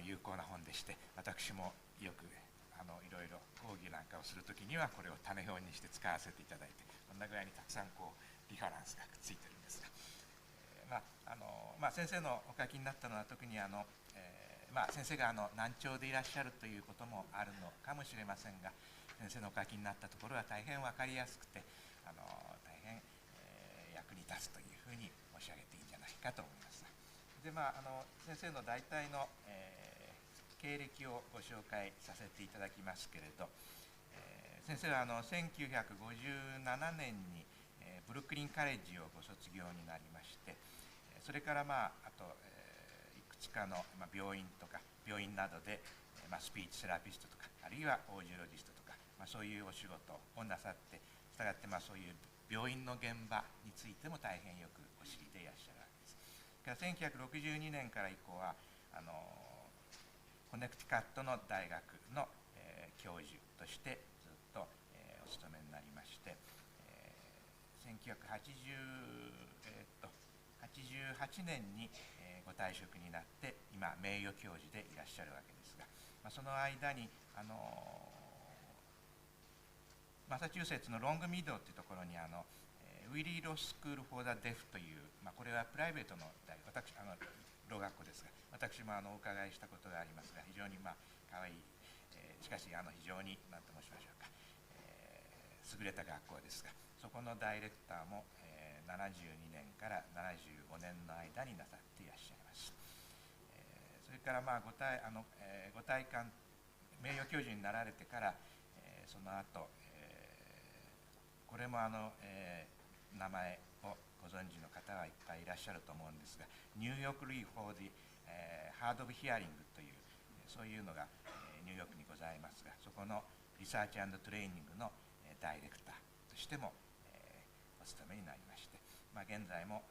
有効な本でして、私もよくいろいろ講義なんかをするときにはこれを種表にして使わせていただいて、こんなぐらいにたくさんリファランスがくっついてるんですが、先生のお書きになったのは特に先生が難聴でいらっしゃるということもあるのかもしれませんが、先生のお書きになったところは大変分かりやすくて大変、役に立つというふうに申し上げていいんじゃないかと思います。で先生の大体の、経歴をご紹介させていただきますけれど、先生は1957年に、ブルックリンカレッジをご卒業になりまして、それからあと、いくつかの病院とか病院などで、スピーチセラピストとかあるいはオージュロジストとか、そういうお仕事をなさって、したがってそういう病院の現場についても大変よくお知りでいらっしゃるわけです。1962年から以降はコネクティカットの大学の、教授としてずっと、お勤めになりまして、1988年に、ご退職になって今名誉教授でいらっしゃるわけですが、その間にマサチューセッツのロングミッドというところにウィリー・ロースクール・フォー・ザ・デフという、これはプライベートの老学校ですが、私もお伺いしたことがありますが、非常にかわいい、しかし非常に何と申しましょうか、優れた学校ですが、そこのダイレクターも、72年から75年の間になさっていらっしゃいます。それからご退官名誉教授になられてから、その後、これも名前をご存知の方はいっぱいいらっしゃると思うんですが、ニューヨーク・リー・フォー・ディ・ハード・オブ・ヒアリングという、そういうのが、ニューヨークにございますが、そこのリサーチ&トレーニングの、ダイレクターとしても、お勤めになりまして、現在も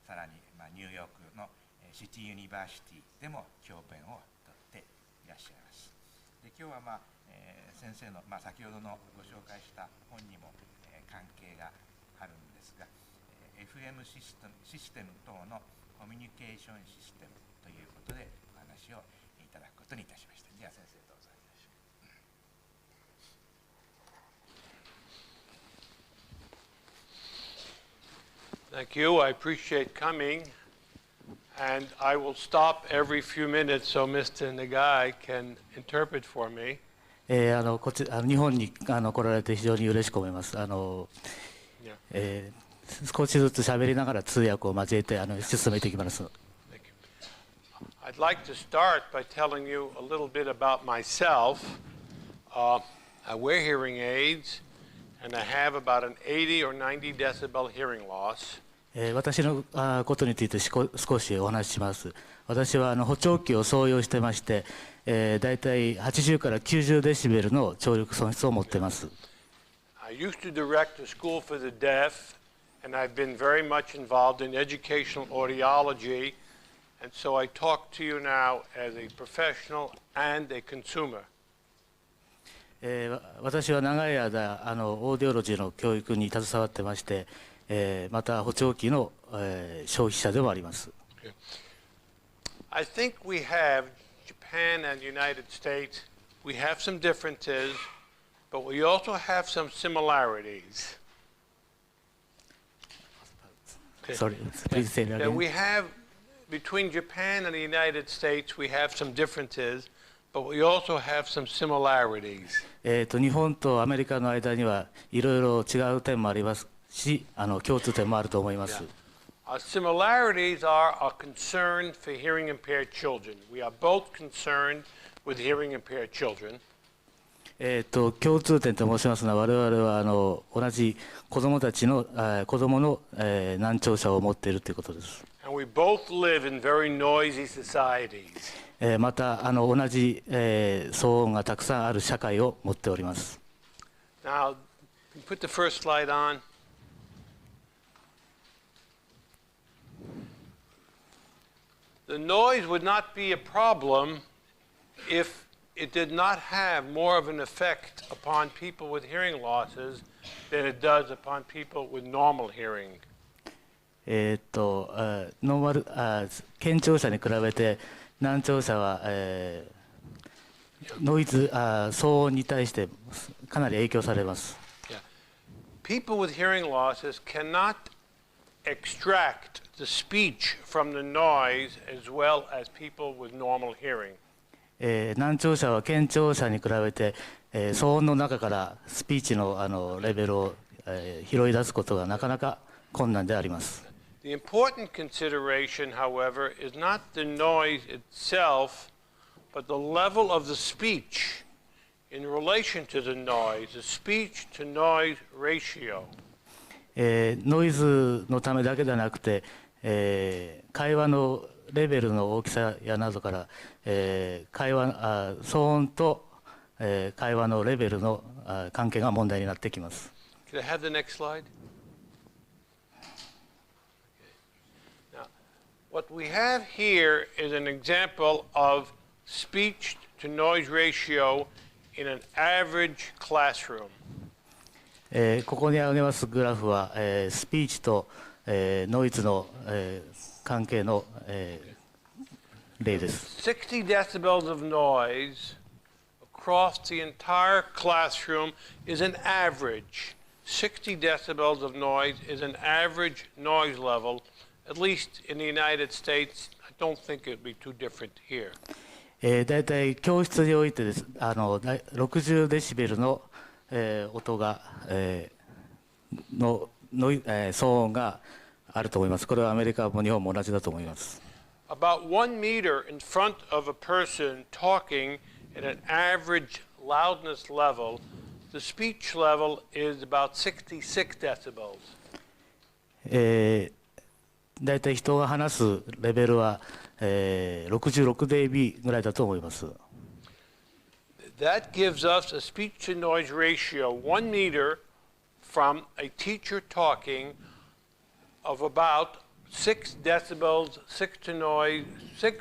さらに、ニューヨークのシティユニバーシティでも教鞭をとっていらっしゃいます。で今日は、先生の、先ほどのご紹介した本にも、関係があるんですが、FM システム等のコミュニケーションシステムということでお話をいただくことにいたしました。では先生どうぞよろしく。Thank you. I appreciate coming, and I will stop every few minutes so Mr. Nagai can interpret for me. 日本に来られて非常に嬉しく思います。少しずつ喋りながら通訳を交えて進めていきます。I'd like to start by telling you a little bit about myself. I wear hearing aids, and I have about an 80 or 90 decibel hearing loss. 私のことについて少しお話しします。私は補聴器を装用してまして、だいたい80から90デシベルの聴力損失を持っています。I used to direct a school for the deaf, and I've been very much involved in educational audiology, and so I talk to you now as a professional and a consumer. 私は長い間オーディオロジーの教育に携わってまして、また補聴器の、消費者でもあります。I think we have Japan and the United States. We have some differences, but we also have some similarities. Sorry, please say that again. We have between Japan and the United States, we have some differences, but we also have some similarities. 日本とアメリカの間にはいろいろ違う点もありますし、共通点もあると思います。Our similarities are a concern for hearing impaired children. We are both concerned with hearing impaired children. 共通点と申しますのは、我々は同じ子どもの、難聴者を持っているということです。And we both live in very noisy societies. また同じ、騒音がたくさんある社会を持っております。Now, put the first slide on. The noise would not be a problem if it did not have more of an effect upon people with hearing losses than it does upon people with normal hearing. ノーマル健聴者に比べて難聴者は、ノイズ騒音に対してかなり影響されます。People with hearing losses cannot extract the speech from the noise as well as people with normal hearing. 難聴者は健聴者に比べて、騒音の中からスピーチの、レベルを、拾い出すことがなかなか困難であります。The important consideration, however, is not the noise itself, but the level of the speech in relation to the noise, the speech to noise ratio. ノイズのためだけではなくて、会話のレベルの大きさやなどから、騒音と、会話のレベルの関係が問題になってきます。Can I have the next slide? Now, what we have here is an example of speech to noise ratio in an average classroom. ここに挙げますグラフは、スピーチと、ノイズの、関係の、例です。60 decibels of noise across the entire classroom is an average. 60 decibels of noise is an average noise level, at least in the United States. I don't think it would be too different here. だいたい教室においてです60デシベルの、音が、騒音があると思います。これはアメリカも日本も同じだと思います。About 1 meter in front of a person talking at an average loudness level, the speech level is about 66 decibels. だいたい人が話すレベルは、66デビぐらいだと思います。That gives us a speech to noise ratio 1 meter from a teacher talking of about 6 decibels, 6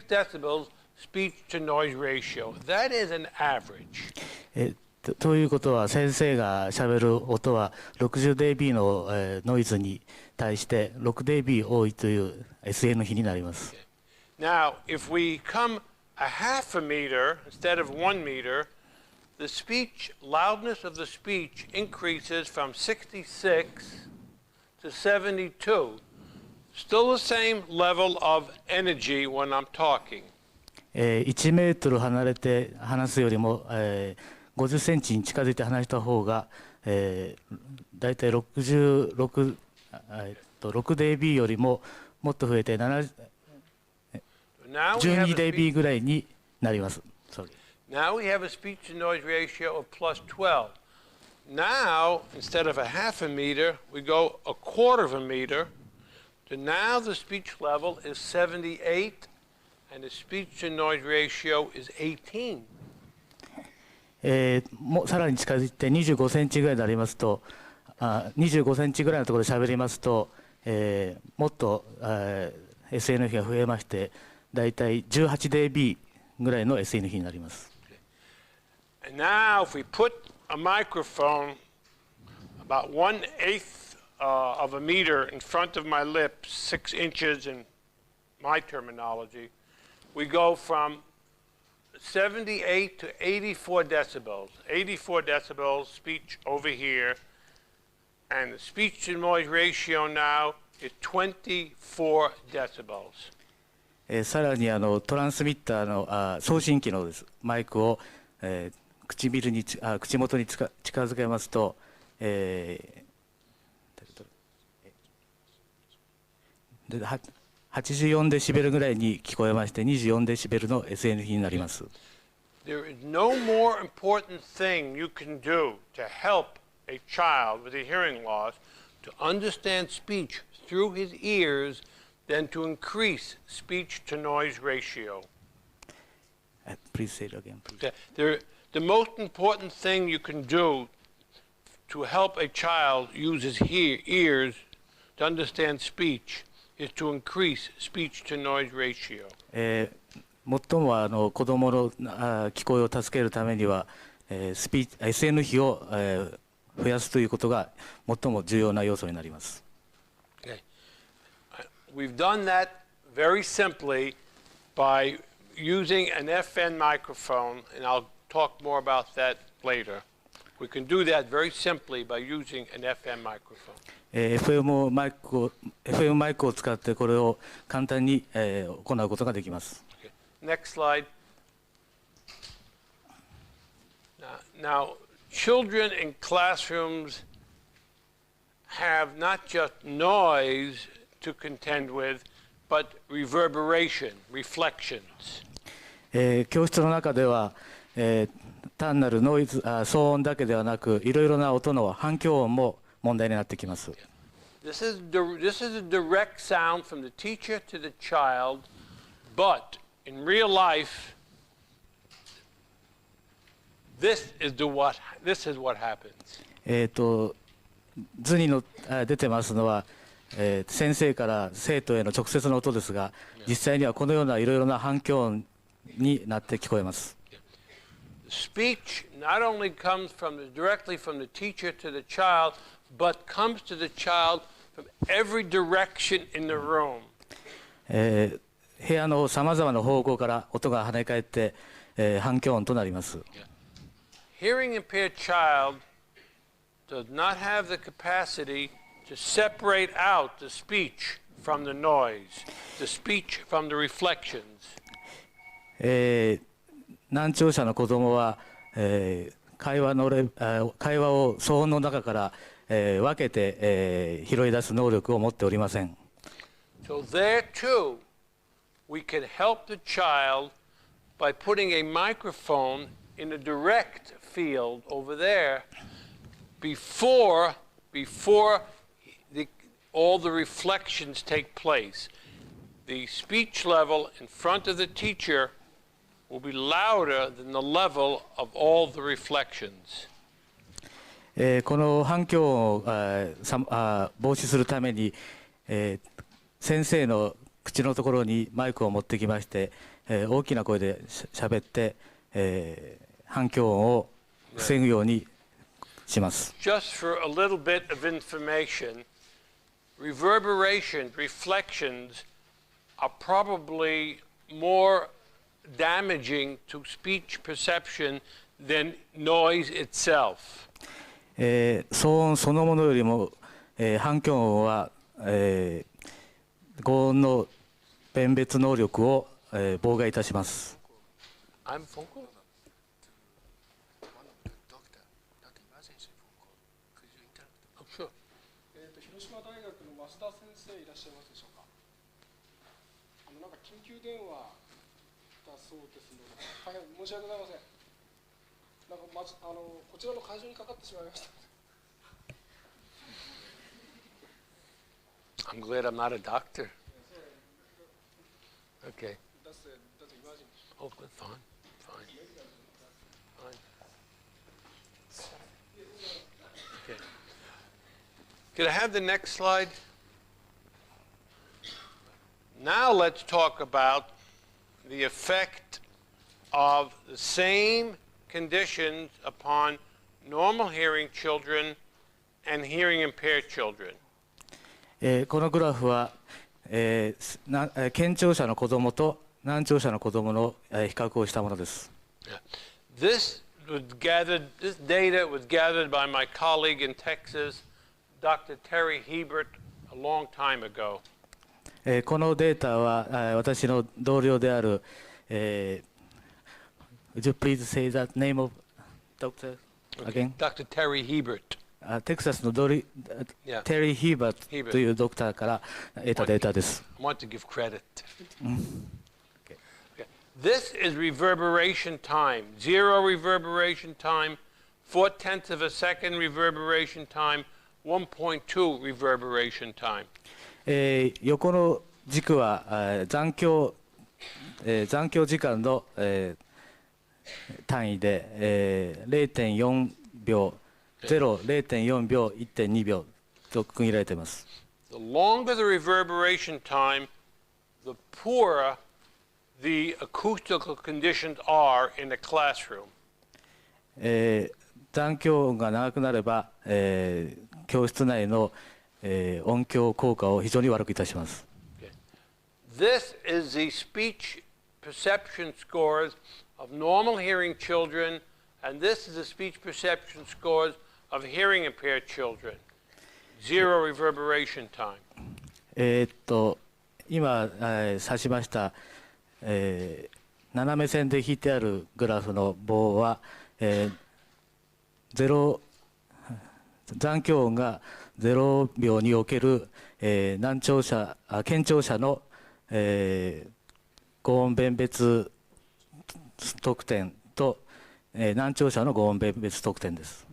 decibels speech to noise ratio. That is an average. ということは先生がしゃべる音は 60dB の、ノイズに対して 6dB 多いという SN 比になります。Now, if we come a half a meter instead of 1 meter, the speech loudness of the speech increases from 66 to 72. Still the same level of energy when I'm talking. 1メートル離れて話すよりも、50センチに近づいて話した方が、だいたい6dB よりももっと増えて12dB ぐらいになります。Now we have a speech to noise ratio of plus 12. Now, instead of a half a meter, we go a quarter of a meter. So now the speech level is 78, and the speech to noise ratio is 18. もうさらに近づいて25センチぐらいになりますと、25センチぐらいのところで喋りますと、もっと、SN 比が増えまして、だいたい 18dB ぐらいの SN 比になります。And now, if we put a microphone about 1/8 of a meter in front of my lips, 6 inches in my terminology, we go from 78 to 84 decibels. 84 decibels speech over here, and the speech to noise ratio now is 24 decibels. さらにトランスミッターの送信機のですマイクを、口元に近づけますと、84デシベルぐらいに聞こえまして24デシベルの SN 比になります。There is no more important thing you can do to help a child with a hearing loss to understand speech through his ears than to increase speech to noise ratio. Please say it again, please. The most important thing you can do to help a child use his ears to understand speech is to increase speech to noise ratio. 最も子どもの聞こえを助けるためには、SN 比を、増やすということが最も重要な要素になります。Okay. we've done that very simply by using an FN microphone, and I'll talk more about that later. We can do that very simply by using an FM microphone. FM マイクを使ってこれを簡単に行うことができます。Okay. Next slide. Now, children in classrooms have not just noise to contend with, but reverberation, reflections. 教室の中では、単なるノイズ、騒音だけではなく、いろいろな音の反響音も問題になってきます。This is a direct sound from the teacher to the child, but in real life, this is what happens. 図に出てますのは、先生から生徒への直接の音ですが、実際にはこのようないろいろな反響音になって聞こえます。Speech not only comes directly from the teacher to the child, but comes to the child from every direction in the room. 部屋のさまざまな方向から音が跳ね返って、反響音となります。Hearing impaired child does not have the capacity to separate out the speech from the noise, the speech from the reflections. 難聴者の子どもは、会話を騒音の中から、分けて、拾い出す能力を持っておりません。So there too, we can help the child by putting a microphone in a direct field over there before all the reflections take place. The speech level in front of the teacher will be louder than the level of all the reflections. この反響を防止するために、先生の口のところにマイクを持ってきまして、大きな声でしゃべって、反響音を防ぐようにします。Just for a little bit of information, reverberation, reflections are probably more damaging to speech perception than noise itself. 騒音そのものよりも、反響音は、語音の辨別能力を、妨害いたします。広島大学の増田先生いらっしゃいますでしょうか。なんか緊急電話だそうですので、大変申し訳ございません。なんかこちらの会場にかかってしまいました。I'm glad I'm not a doctor. Okay. That's emergency. Oh, good, fine. Okay. Could I have the next slide? Now let's talk about the effect of the same conditions upon normal hearing children and hearing impaired children. このグラフは、健聴者の子どもと難聴者の子どもの、比較をしたものです。This data was gathered by my colleague in Texas, Dr. Terry Hebert, a long time ago. このデータは私の同僚である、Would you please say that name of doctor again? Dr. Terry Hebert. テキサスのテリー・ヒーバートというドクターから得たデータです。I want to give credit. This is reverberation time. 0 reverberation time, 0.4 of a second reverberation time, 1.2 reverberation time. 横の軸は残響時間の、単位で、0.4 秒、0、0.4 秒、1.2 秒と区切られています。The longer the reverberation time, the poorer the acoustical conditions are in a classroom. 残響音が長くなれば、教室内の、音響効果を非常に悪くいたします。This is the speech perception scores of normal hearing children, and this is the speech perception scores of hearing impaired children. Zero reverberation time. 今、指しました、斜め線で引いてあるグラフの棒は、残響音が0秒における、健聴者の、語音辨別得点と、難聴者の語音辨別得点です。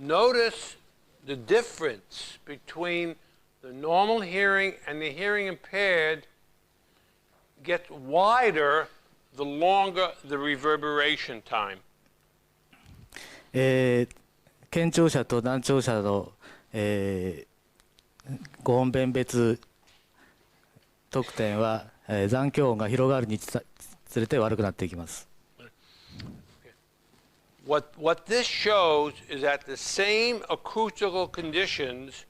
Notice the difference between the normal hearing and the hearing impaired gets wider the longer the reverberation time. 健聴者と難聴者の、語音辨別得点は、残響音が広がるにつれて悪くなっていきます。What this shows is that the same acoustical conditions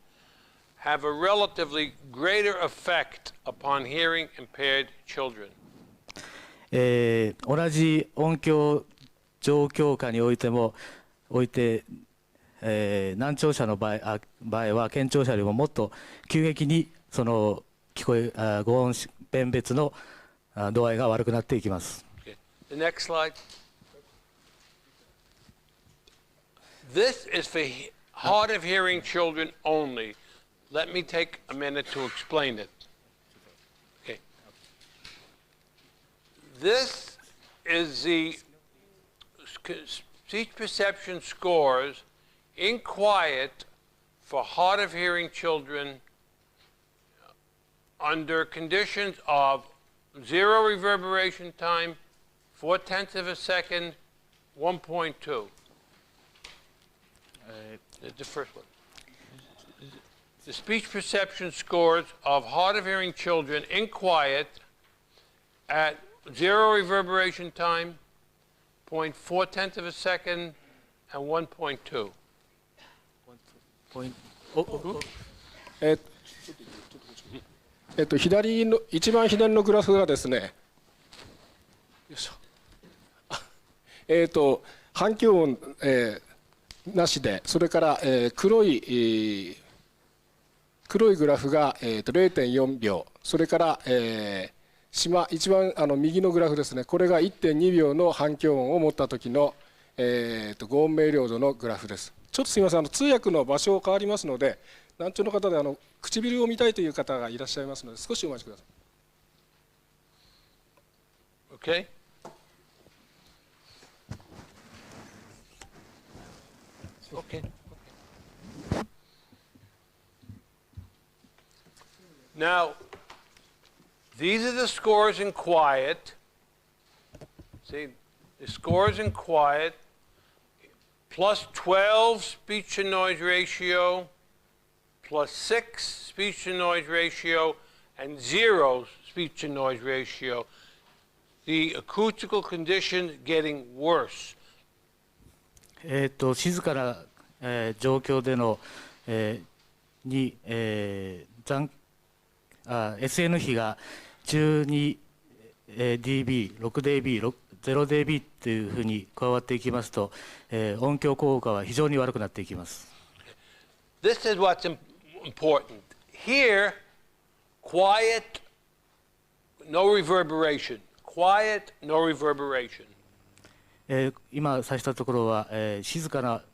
have a relatively greater effect upon hearing impaired children. 同じ音響状況下において、難聴者の場合は健聴者よりももっと急激にその語音辨別の度合いが悪くなっていきます。The next slide. This is for hard of hearing children only. Let me take a minute to explain it. Okay. This is the speech perception scores in quiet for hard of hearing children under conditions of 0 reverberation time, 0.4 of a second, 1.2. The first one. The speech perception scores of hard of hearing children in quiet at 0 reverberation time, 0.4 of a second, and 1.2. 一番左のグラフがですね、よいしょ。反響音、なしで、それから、黒いグラフが、0.4 秒、それから、一番右のグラフですね、これが 1.2 秒の反響音を持った時の、語音明瞭度のグラフです。ちょっとすみません、通訳の場所変わりますので、難聴の方で唇を見たいという方がいらっしゃいますので、少しお待ちください。Okay. Okay. Now, these are the scores in quiet. See, the scores in quiet, plus 12 speech to noise ratio, plus 6 speech to noise ratio, and 0 speech to noise ratio. The acoustical conditions getting worse. 静かな、状況での、SN 比が 12dB、6dB、0dB というふうに加わっていきますと、音響効果は非常に悪くなっていきます。This is what's important. Here, quiet, no reverberation. Quiet, no reverberation. 今指したところは、静かな、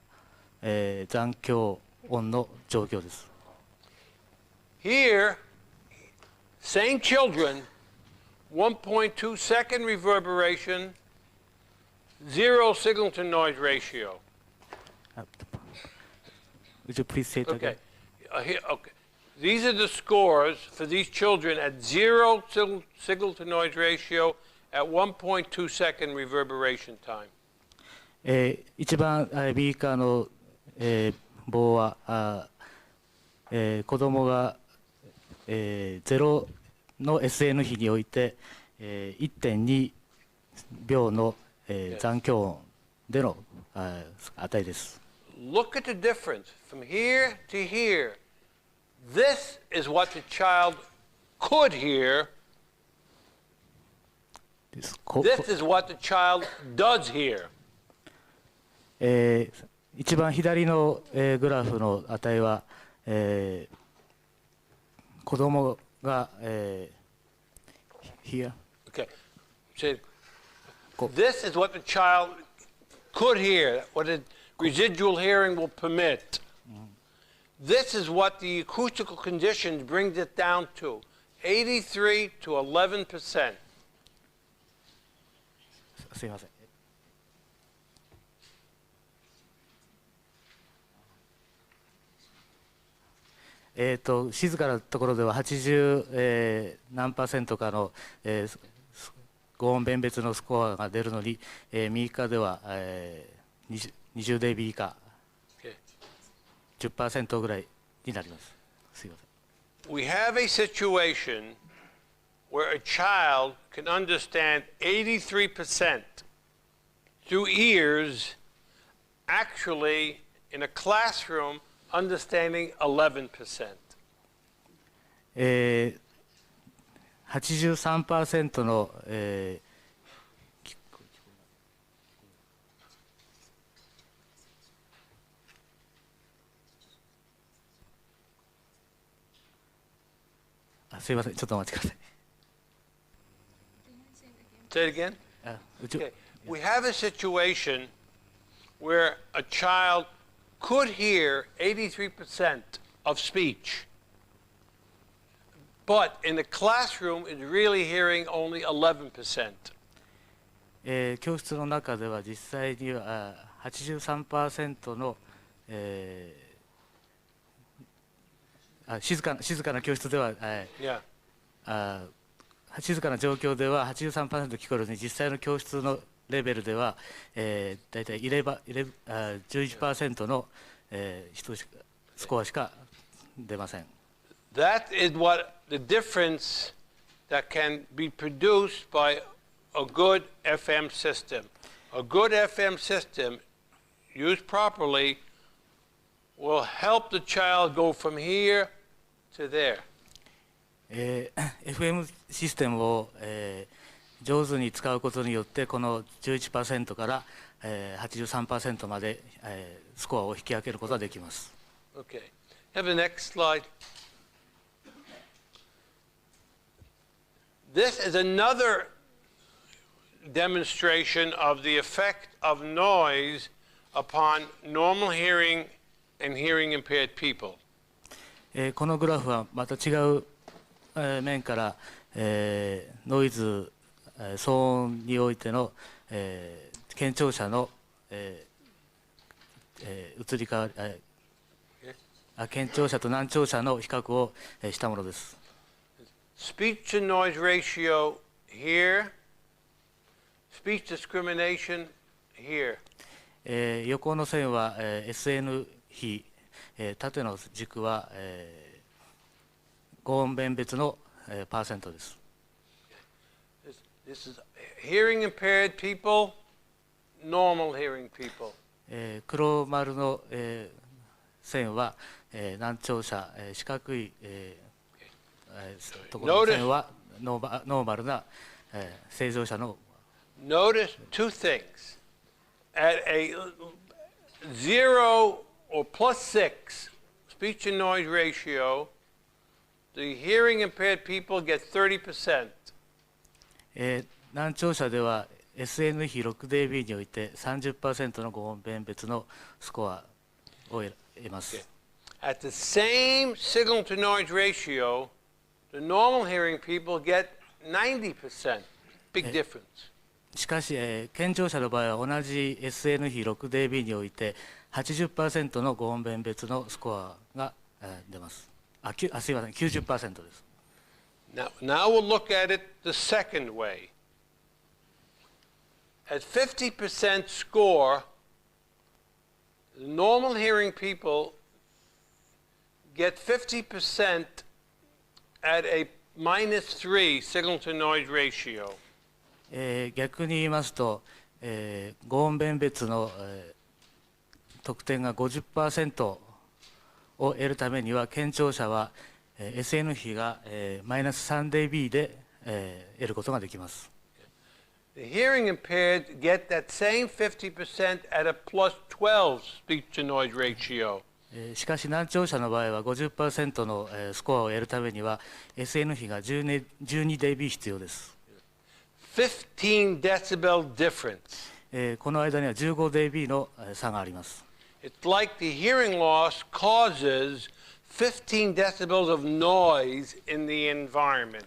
残響音の状況です。Here, same children, 1.2 second reverberation, 0 signal to noise ratio. Would you please say it again? Okay. Okay. These are the scores for these children at 0 signal to noise ratio at 1.2 second reverberation time. 一番右側の、棒は子どもが、0の SN 比において、1.2 秒の、残響音での値です。Look at the difference from here to here. This is what the child could hear です。This is what the child does hear. 一番左の、グラフの値は、子供が、here. Okay. So, this is what the child could hear, what the residual hearing will permit. This is what the acoustical conditions brings it down to, 83 to 11%. すいません。静かなところでは80、何%かの、5音弁別のスコアが出るのに、右側では、20デビ以下、10% ぐらいになります。すいません。We have a situation where a child can understand 83% through ears, actually in a classroom understanding 11%. 83% の、すいません、ちょっとお待ちください。Say it again? Okay. We have a situation where a child could hear 83% of speech, but in the classroom is really hearing only 11%. 教室の中では実際には83% の、静かな教室では、静かな状況では 83% 聞こえるのに、実際の教室のレベルでは、だいたい11% の、スコアしか出ません。That is what the difference that can be produced by a good FM system. A good FM system, used properly, will help the child go from here to there. FM システムを、上手に使うことによって、この 11% から、83% まで、スコアを引き上げることができます。Okay. Have the next slide. This is another demonstration of the effect of noise upon normal hearing and hearing impaired people. このグラフはまた違う、面から、ノイズ、騒音においての、健聴者の、移り変わり、健聴者と難聴者の比較を、したものです。Speech to noise ratio here, speech discrimination here. 横の線は、SN 比、縦の軸は、5音弁別の、パーセントです。This is hearing impaired people, normal hearing people. 黒丸の、線は、難聴者、四角い、ところの線はノーマルな、正常者の。Notice two things. At a 0 or plus 6 speech and noise ratio, the hearing impaired people get 30%. 難聴者では SN 比 6dB において 30% の5音弁別のスコアを得ます。At the same signal to noise ratio, the normal hearing people get 90%. Big difference. しかし、健聴者の場合は同じ SN 比 6dB において 80% の5音弁別のスコアが、出ます。すいません、90% です。Now we'll look at it the second way. At 50% score, the normal hearing people get 50% at a -3 signal to noise ratio. 逆に言いますと、5音弁別の、得点が 50% を得るためには、健聴者は、SN 比が、マイナス 3dB で、得ることができます。The hearing impaired get that same 50% at a plus 12 speech to noise ratio. しかし難聴者の場合は 50% のスコアを得るためには SN 比が12 dB 必要です。15 decibel difference. この間には15 dB の差があります。It's like the hearing loss causes 15 decibels of noise in the environment.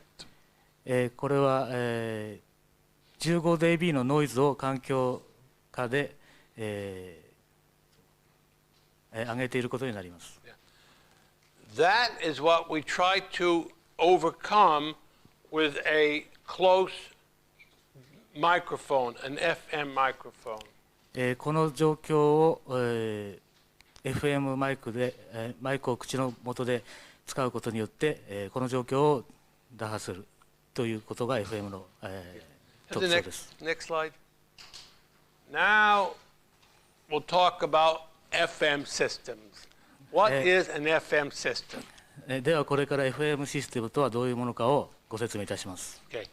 これは、15 dB のノイズを環境下で、上げていることになります。That is what we try to overcome with a close microphone, an FM microphone. この状況を、FM マイクで、マイクを口の元で使うことによって、この状況を打破するということが FM の、特徴です。Next slide. Now we'll talk about FM systems. What is an FM system? ではこれから FM システムとはどういうものかをご説明いたします。Okay.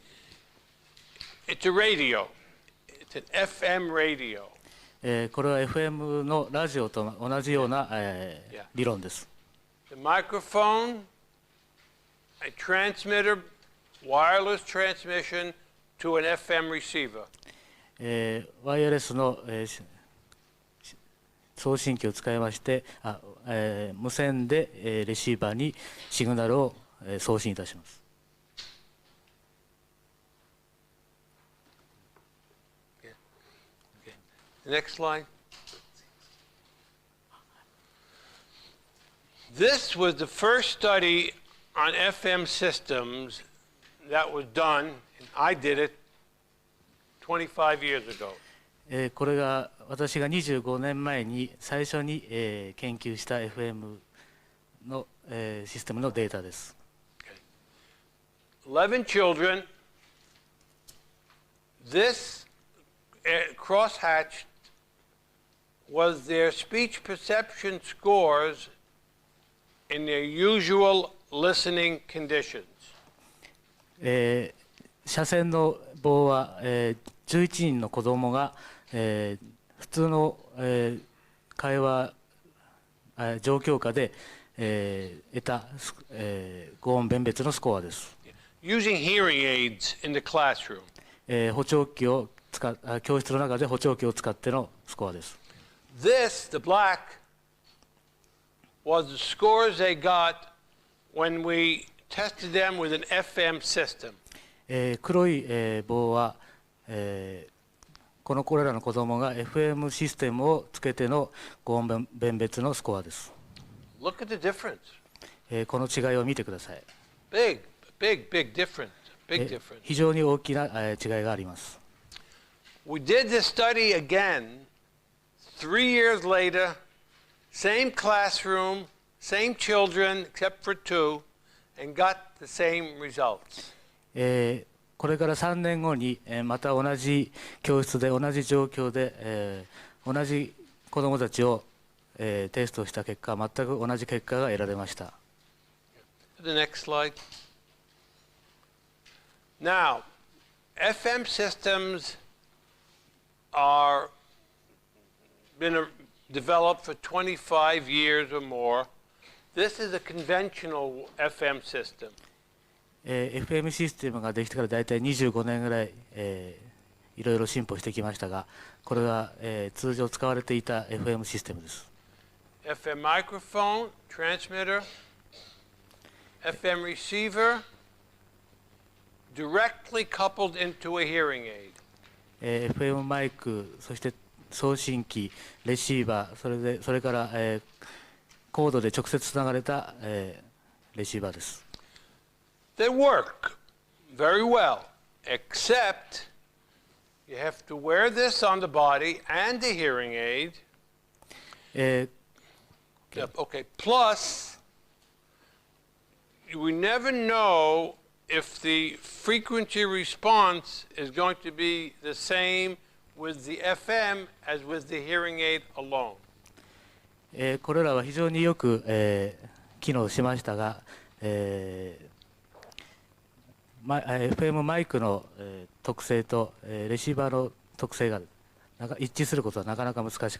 It's a radio. It's an FM radio. これは FM のラジオと同じような、理論です。The microphone, a transmitter, wireless transmission to an FM receiver. ワイヤレスの、送信機を使いまして、無線で、レシーバーにシグナルを、送信いたします。Next slide. This was the first study on FM systems that was done, and I did it 25 years ago. これが私が25年前に最初に、研究した FM の、システムのデータです。11 children. This crosshatched was their speech perception scores in their usual listening conditions. 斜線の棒は、11人の子どもが、普通の、会話、状況下で、得た、語音弁別のスコアです。Using hearing aids in the classroom. 補聴器を教室の中で補聴器を使ってのスコアです。This, the black, was the scores they got when we tested them with an FM system. 黒い、棒は、これらの子どもが FM システムをつけての語音弁別のスコアです。Look at the difference. この違いを見てください。Big difference. Big difference. 非常に大きな、違いがあります。We did this study again 3 years later, same classroom, same children except for 2, and got the same results. これから3年後に、また同じ教室で同じ状況で、同じ子どもたちを、テストした結果、全く同じ結果が得られました。The next slide. Now, FM systems are been developed for 25 years or more. This is a conventional FM system. FM システムができてから大体25年ぐらい、いろいろ進歩してきましたが、これは、通常使われていた FM システムです。FM microphone, transmitter, FM receiver, directly coupled into a hearing aid. FM マイク、そして送信機、レシーバー、それから、コードで直接つながれた、レシーバーです。They work very well, except you have to wear this on the body and the hearing aid. Okay. Plus, we never know if the frequency response is going to be the same with the FM as with the hearing aid alone. これらは非常によく、機能しましたが、FM マイクの特性とレシーバーの特性が一致することはなかなか難し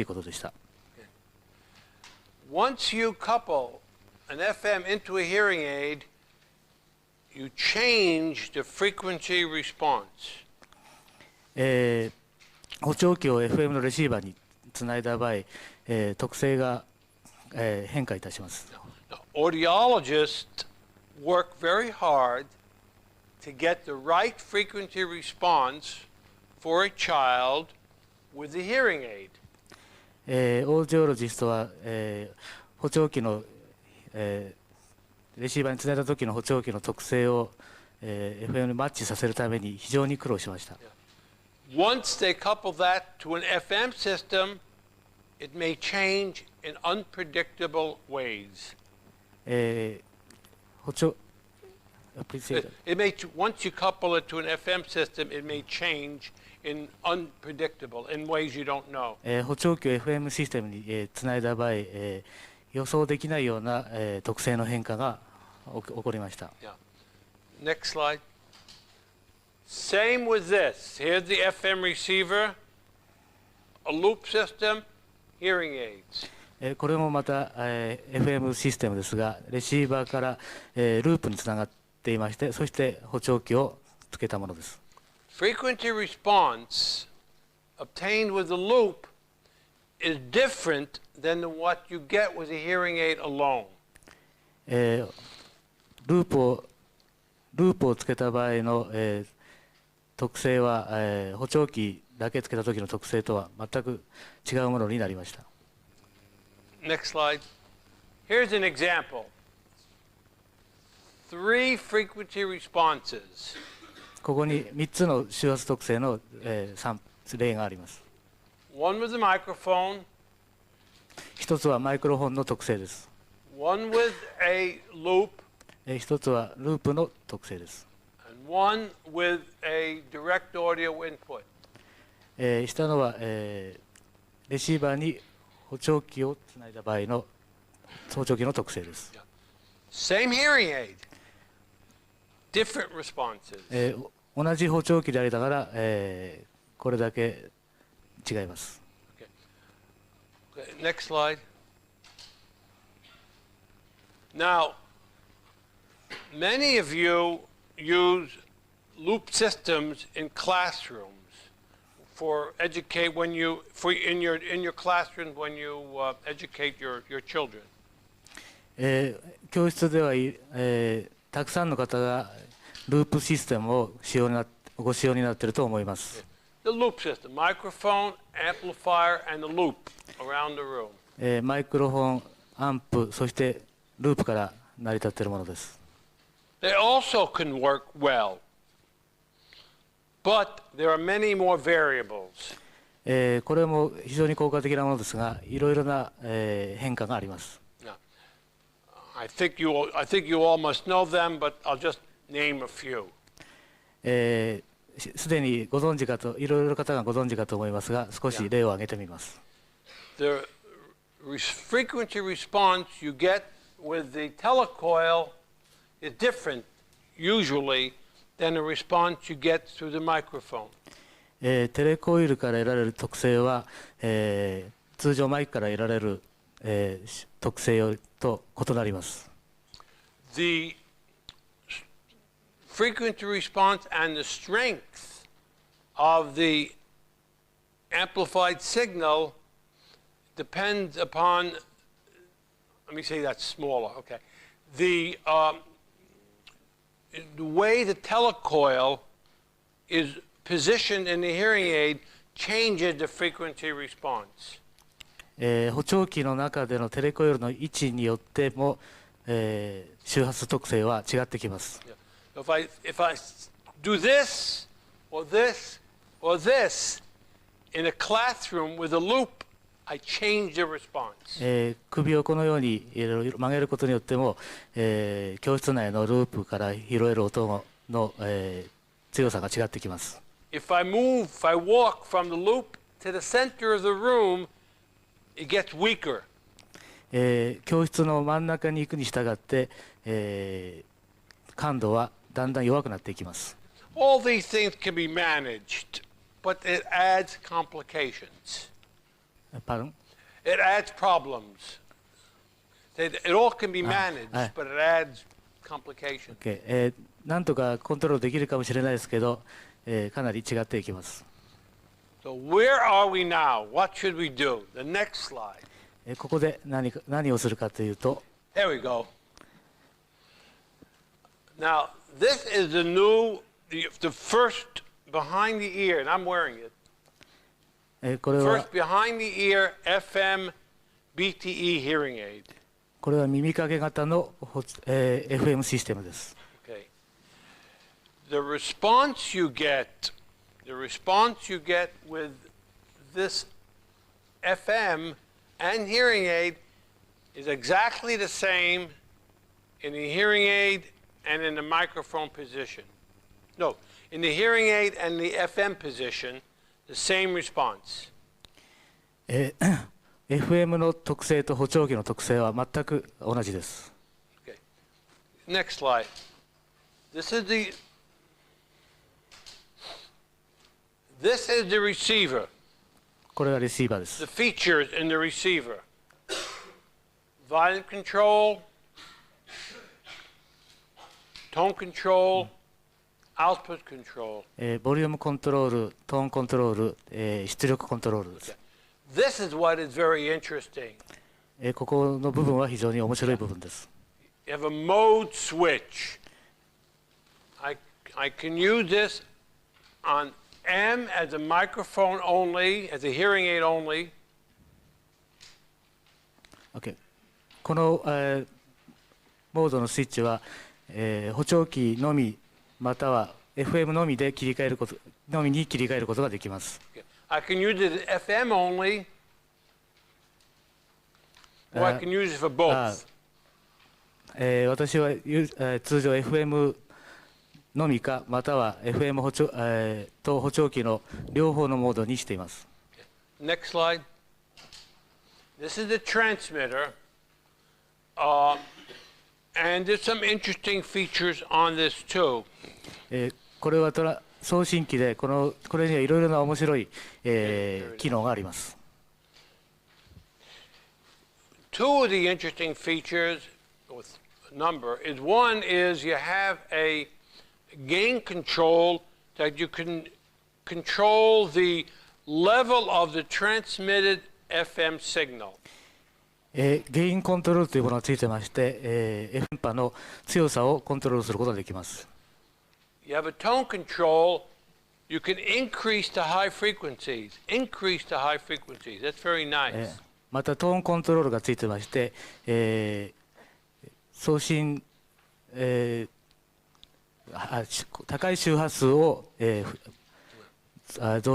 いことでした。Once you couple an FM into a hearing aid, you change the frequency response. 補聴器を FM のレシーバーにつないだ場合、特性が、変化いたします。Audiologists work very hard to get the right frequency response for a child with a hearing aid. オーディオロジストは、補聴器の、レシーバーにつないだ時の補聴器の特性を、FM にマッチさせるために非常に苦労しました。Once they couple that to an FM system, it may change in unpredictable ways. Once you couple it to an FM system, it may change in unpredictable, in ways you don't know. 補聴器を FM システムにつないだ場合、予想できないような特性の変化が起こりました。Yeah. Next slide. Same with this. Here's the FM receiver, a loop system, hearing aids. これもまた、FM システムですが、レシーバーから、ループにつながっていまして、そして補聴器をつけたものです。Frequency response obtained with the loop is different than what you get with a hearing aid alone. ループをつけた場合の、特性は、補聴器だけつけた時の特性とは全く違うものになりました。Next slide. Here's an example. 3 frequency responses. ここに3つの周波数特性の、例があります。One with a microphone. 一つはマイクロフォンの特性です。One with a loop. 一つはループの特性です。And one with a direct audio input. 下のは、レシーバーに補聴器をつないだ場合の補聴器の特性です。Same hearing aid. Different responses. 同じ補聴器でありながら、これだけ違います。Okay. Next slide. Now, many of you use loop systems in classrooms for educate when you in your classroom when you educate your children. 教室では、たくさんの方がループシステムをご使用になっていると思います。The loop system, microphone, amplifier, and the loop around the room. マイクロフォン、アンプ、そしてループから成り立っているものです。They also can work well, but there are many more variables. これも非常に効果的なものですが、いろいろな、変化があります。Now, I think you all must know them, but I'll just name a few. すでにご存知かと、いろいろな方がご存知かと思いますが、少し例を挙げてみます。The frequency response you get with the telecoil is different, usually, than the response you get through the microphone. テレコイルから得られる特性は、通常マイクから得られる、特性と異なります。The frequency response and the strength of the amplified signal depends upon, let me say that smaller, okay. The way the telecoil is positioned in the hearing aid changes the frequency response. 補聴器の中でのテレコイルの位置によっても、周波数特性は違ってきます。If I do this or this or this in a classroom with a loop, I change the response. 首をこのように曲げることによっても、教室内のループから拾える音の、強さが違ってきます。If I walk from the loop to the center of the room, it gets weaker. 教室の真ん中に行くに従って、感度はだんだん弱くなっていきます。All these things can be managed, but it adds complications. Pardon? It adds problems. It all can be managed, but it adds complications. Okay. なんとかコントロールできるかもしれないですけど、かなり違っていきます。So where are we now? What should we do? The next slide. ここで何をするかというと、There we go. Now, this is the first behind the ear, and I'm wearing it. これは First behind the ear FM BTE hearing aid. これは耳掛け型の、FM システムです。Okay. The response you get with this FM and hearing aid is exactly the same in the hearing aid and in the microphone position. No, in the hearing aid and the FM position, the same response. FM の特性と補聴器の特性は全く同じです。Okay. Next slide. This is the receiver. これがレシーバーです。The features in the receiver. Volume control, tone control, output control. ボリュームコントロール、トーンコントロール、出力コントロールです。This is what is very interesting. ここの部分は非常に面白い部分です。You have a mode switch. I can use this on M as a microphone only, as a hearing aid only. Okay. この、モードのスイッチは、補聴器のみまたは FM のみで切り替えることのみに切り替えることができます。I can use it FM only, or I can use it for both. 私は、通常 FM のみかまたは FM と補聴器の両方のモードにしています。Next slide. This is the transmitter, and there's some interesting features on this too. これは送信機でこれにはいろいろな面白い、機能があります。Two of the interesting features with number is one is you have a gain control that you can control the level of the transmitted FM signal. ゲインコントロールというものがついてまして、FM 波の強さをコントロールすることができます。You have a tone control. You can increase the high frequencies. Increase the high frequencies. That's very nice. またトーンコントロールがついてまして、送信、高い周波数を、増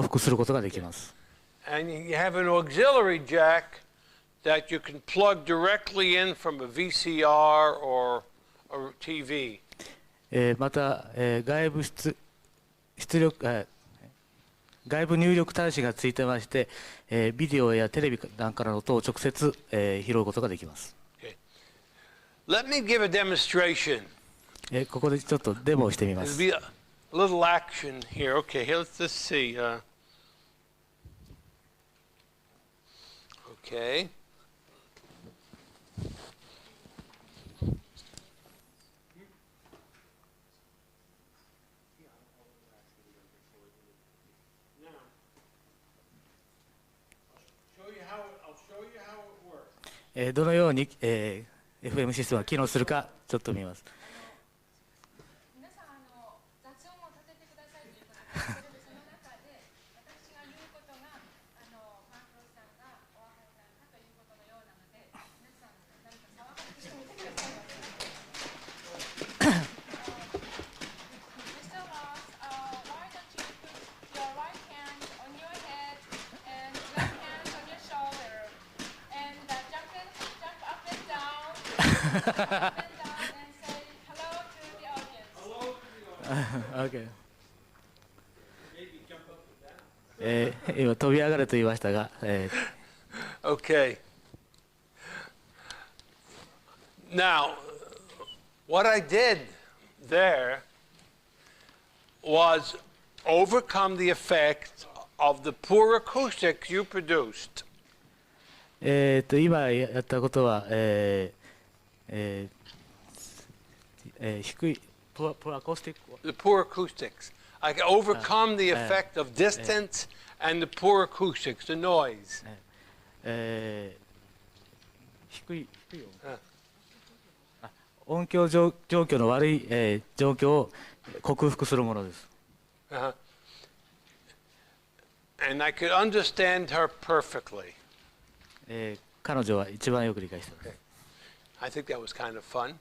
幅することができます。And you have an auxiliary jack that you can plug directly in from a VCR or a TV. また、外部入力端子がついてまして、ビデオやテレビなんかの音を直接、拾うことができます。Okay. Let me give a demonstration. ここでちょっとデモをしてみます。There'll be a little action here. Okay, here, let's just see. Okay. I'll show you how it works. どのように、FM システムが機能するかちょっと見ます。皆さん雑音を立ててくださいということで、その中で私が言うことがマークロスさんがお分かりになるかということのようなので、皆さん何か騒がしてみてください。Mr. Ross, why don't you put your right hand on your head and left hand on your shoulder and jump up and down, up and down and say hello to the audience. Okay. 今飛び上がれと言いましたが、Okay. Now, what I did there was overcome the effect of the poor acoustics you produced. 今やったことは、低いpoor acoustic. The poor acoustics. I can overcome the effect of distance and the poor acoustics, the noise. 低い音響状況の悪い、状況を克服するものです。And I could understand her perfectly. 彼女は一番よく理解しています。I think that was kind of fun.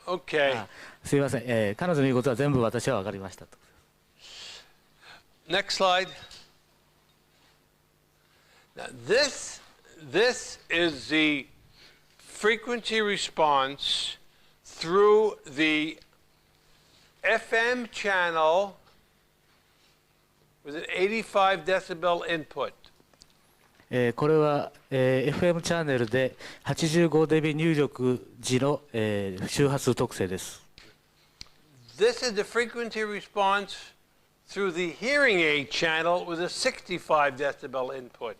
Okay. すみません、彼女の言うことは全部私は分かりましたと。Next slide. Now this is the frequency response through the FM channel with an 85 decibel input. これは、FM チャンネルで85デビ入力時の、周波数特性です。This is the frequency response through the hearing aid channel with a 65 decibel input.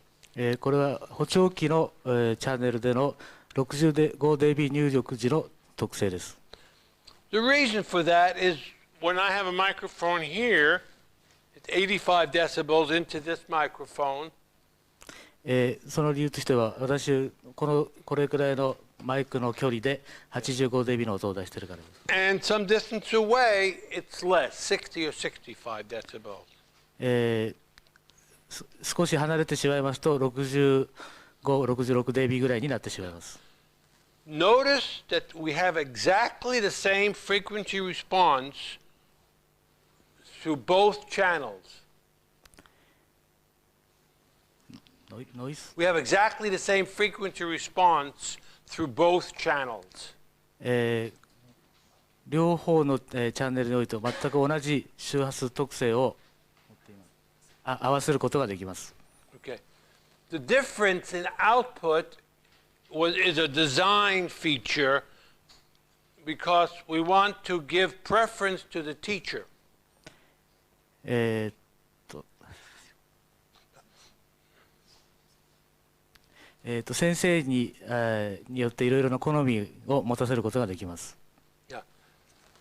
これは補聴器の、チャンネルでの65デビ入力時の特性です。The reason for that is when I have a microphone here, it's 85 decibels into this microphone. その理由としては、私これくらいのマイクの距離で85デビの音を出しているからです。And some distance away, it's less, 60 or 65 decibels. 少し離れてしまいますと65、66デビぐらいになってしまいます。Notice that we have exactly the same frequency response through both channels. Noise? We have exactly the same frequency response through both channels. 両方の、チャンネルにおいて全く同じ周波数特性を合わせることができます。Okay. The difference in output is a design feature because we want to give preference to the teacher. 先生によっていろいろな好みを持たせることができます。Yeah.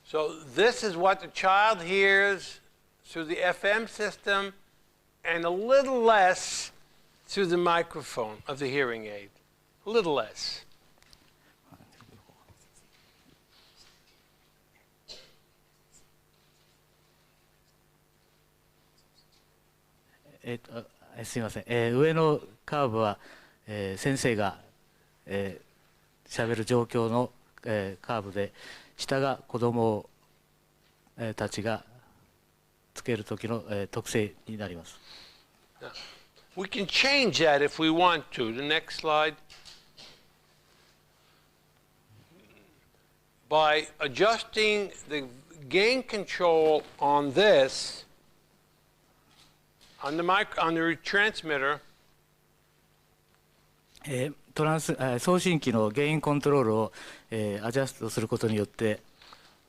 So this is what the child hears through the FM system and a little less through the microphone of the hearing aid. A little less. すみません、上のカーブは、先生がしゃべる状況の、カーブで、下が子ども、たちがつけるときの、特性になります。We can change that if we want to. The next slide. By adjusting the gain control on this, on the retransmitter, 送信機のゲインコントロールを、アジャストすることによって、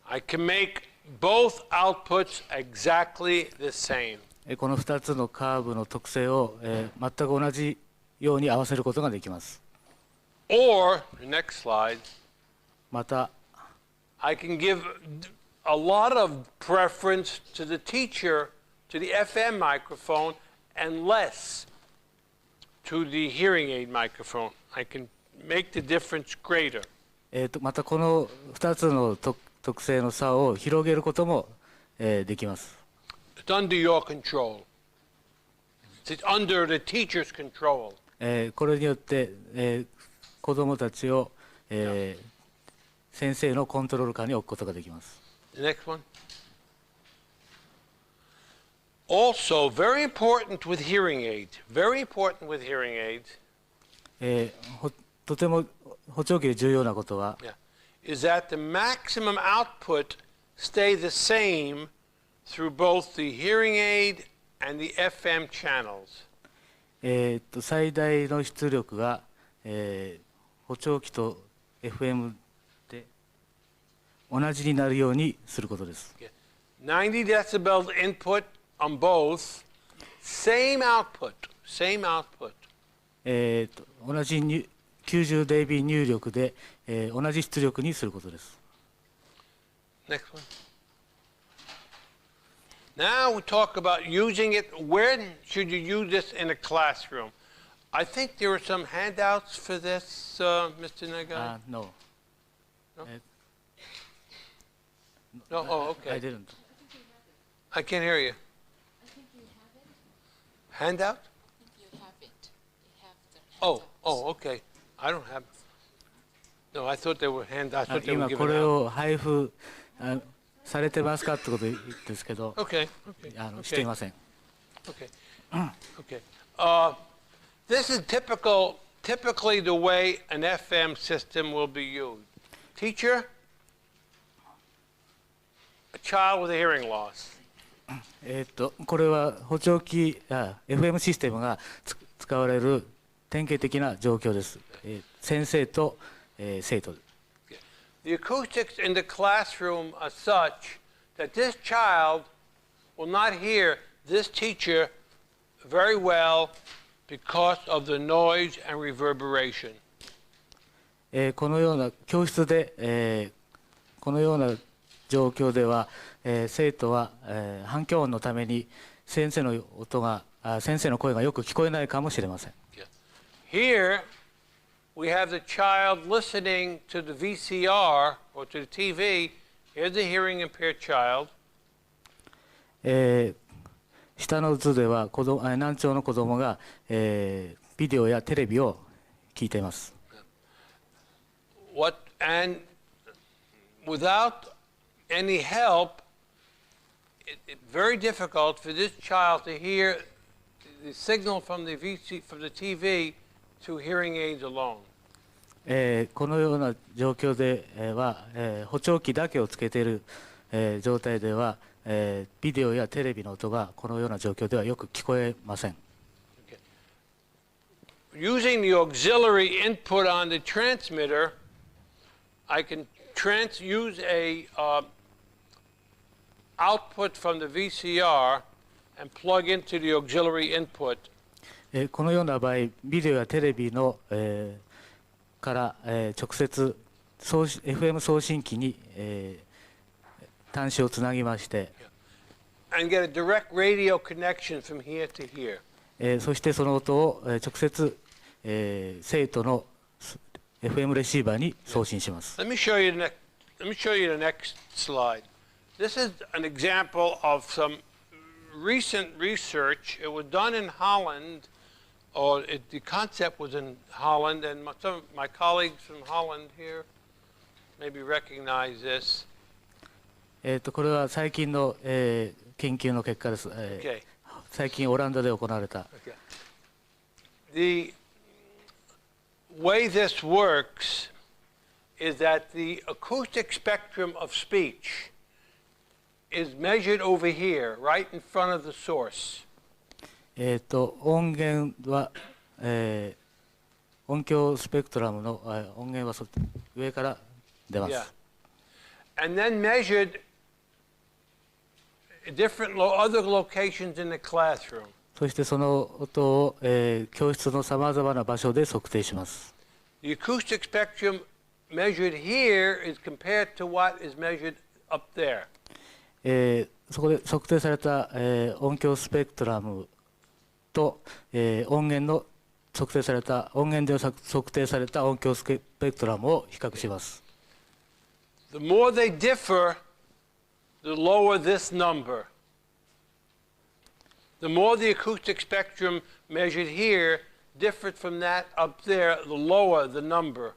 I can make both outputs exactly the same. この2つのカーブの特性を、全く同じように合わせることができます。Or, the next slide, また、I can give a lot of preference to the teacher, to the FM microphone, and less to the hearing aid microphone. I can make the difference greater. またこの2つの特性の差を広げることも、できます。It's under your control. It's under the teacher's control. これによって、子どもたちを、先生のコントロール下に置くことができます。The next one. Also, very important with hearing aids. Very important with hearing aids. とても補聴器で重要なことは、is that the maximum output stay the same through both the hearing aid and the FM channels. 最大の出力が、補聴器と FM で同同じになるようにすることです。90 decibels input on both, same output, same output. 同じ90 dB 入力で、同じ出力にすることです。Next one. Now we talk about using it. When should you use this in a classroom? I think there are some handouts for this, Mr. Nagai. No. No? No? Oh, okay. I didn't. I can't hear you. I think you have it. Handout? I think you have it. You have the Oh, okay. I don't have. No, I thought they were I thought they were 今 given これ out. を配布されてますかってことですけど、 Okay. していません。 Okay. Okay. This is typically the way an FM system will be used. Teacher, a child with a hearing loss. これは補聴器FM システムが使われる典型的な状況です。先生と、生徒。The acoustics in the classroom are such that this child will not hear this teacher very well because of the noise and reverberation. このような教室で、このような状況では、生徒は、反響音のために先生の声がよく聞こえないかもしれません。Here we have the child listening to the VCR or to the TV. Here's the hearing impaired child. 下の図では難聴の子供が、ビデオやテレビを聞いています。And without any help, it's very difficult for this child to hear the signal from the TV to hearing aids alone. このような状況では、補聴器だけをつけている、状態では、ビデオやテレビの音がこのような状況ではよく聞こえません。Using the auxiliary input on the transmitter, I can use a output from the VCR and plug into the auxiliary input. このような場合、ビデオやテレビの、から、直接FM 送信機に、端子をつなぎまして、And get a direct radio connection from here to here. そしてその音を、直接、生徒の FM レシーバーに送信します。Let me show you the next slide. This is an example of some recent research. It was done in Holland, the concept was in Holland, and some of my colleagues from Holland here maybe recognize this. これは最近の、研究の結果です。Okay. 最近オランダで行われた。Okay. The way this works is that the acoustic spectrum of speech is measured over here, right in front of the source. 音源は、音響スペクトラムの音源は上から出ます。Yeah. And then measured different other locations in the classroom. そしてその音を、教室のさまざまな場所で測定します。The acoustic spectrum measured here is compared to what is measured up there. そこで測定された、音響スペクトラムと、音源で測定された音響スペクトラムを比較します。The more they differ, the lower this number. The more the acoustic spectrum measured here differed from that up there, the lower the number.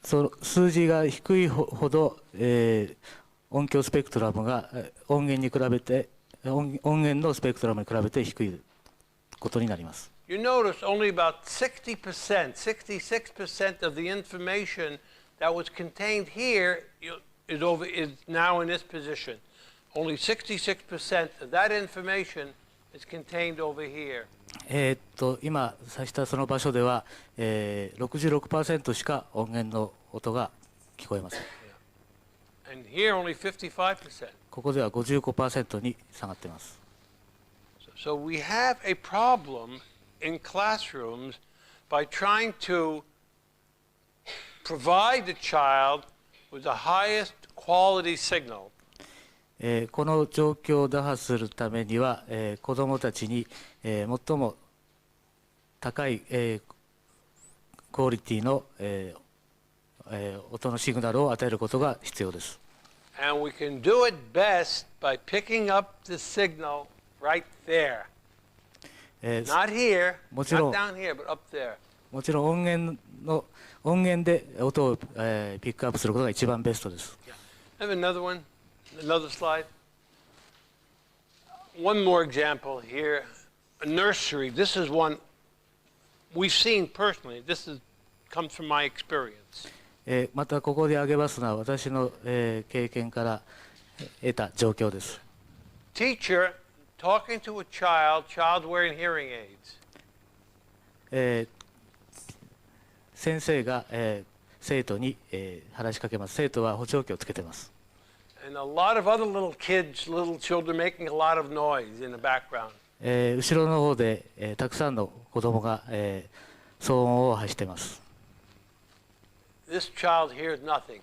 その数字が低いほど、音響スペクトラムが音源のスペクトラムに比べて低いことになります。You notice only about 66% of the information that was contained here is now in this position. Only 66% of that information is contained over here. 今指したその場所では、66% しか音源の音が聞こえません。And here only 55%. ここでは 55% に下がっています。So we have a problem in classrooms by trying to provide the child with the highest quality signal. この状況を打破するためには、子どもたちに、最も高い、クオリティの、音のシグナルを与えることが必要です。And we can do it best by picking up the signal right there. Not here, not down here, but up there. もちろん音源で音を、ピックアップすることが一番ベストです。I have another one, another slide. One more example here. A nursery. This is one we've seen personally. This comes from my experience. またここで挙げますのは私の、経験から得た状況です。Teacher talking to a child wearing hearing aids. 先生が、生徒に、話しかけます。生徒は補聴器をつけています。And a lot of other little kids, little children making a lot of noise in the background. 後ろの方で、たくさんの子供が、騒音を発しています。This child hears nothing.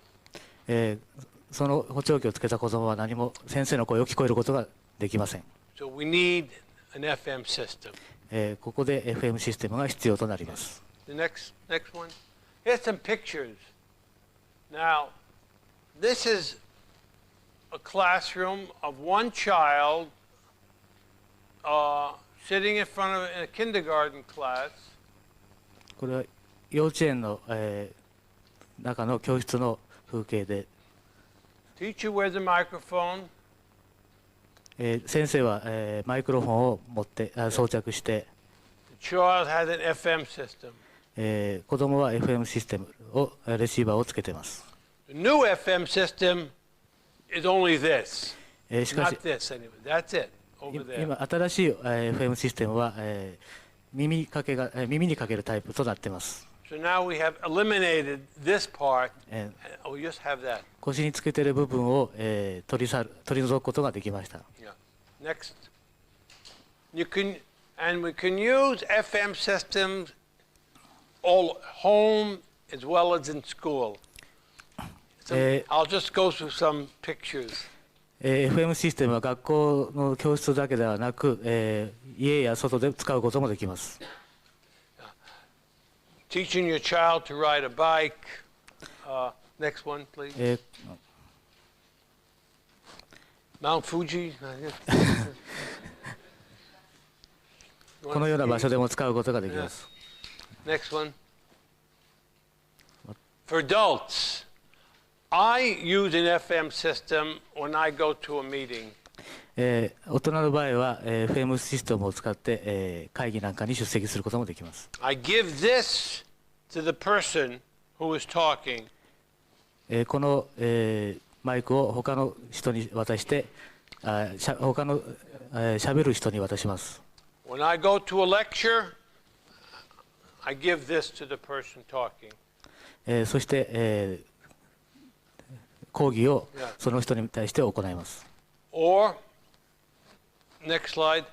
その補聴器をつけた子供は何も先生の声を聞こえることができません。So we need an FM system. ここで FM システムが必要となります。The next one. Here's some pictures. Now, this is a classroom of one child sitting in front of a kindergarten class. これは幼稚園の、中の教室の風景で、Teacher wears a microphone. 先生は、マイクロフォンを持って装着して、The child has an FM system. 子供は FM システムをレシーバーをつけています。The new FM system is only this. しかし Not this anyway. That's it. Over there. 今新しい FM システムは耳にかけるタイプとなっています。So now we have eliminated this part. We just have that. 腰につけている部分を取り除くことができました。Yeah. Next. We can use FM systems all home as well as in school. I'll just go through some pictures. FM システムは学校の教室だけではなく、家や外で使うこともできます。Teaching your child to ride a bike. Next one, please. Mount Fuji. このような場所でも使うことができます。Next one. For adults, I use an FM system when I go to a meeting. 大人の場合は、FM システムを使って、会議なんかに出席することもできます。I give this to the person who is talking. この、マイクを他の人に渡して、他の喋る人に渡します。When I go to a lecture, I give this to the person talking. そして、講義をその人に対して行います。Or, next slide.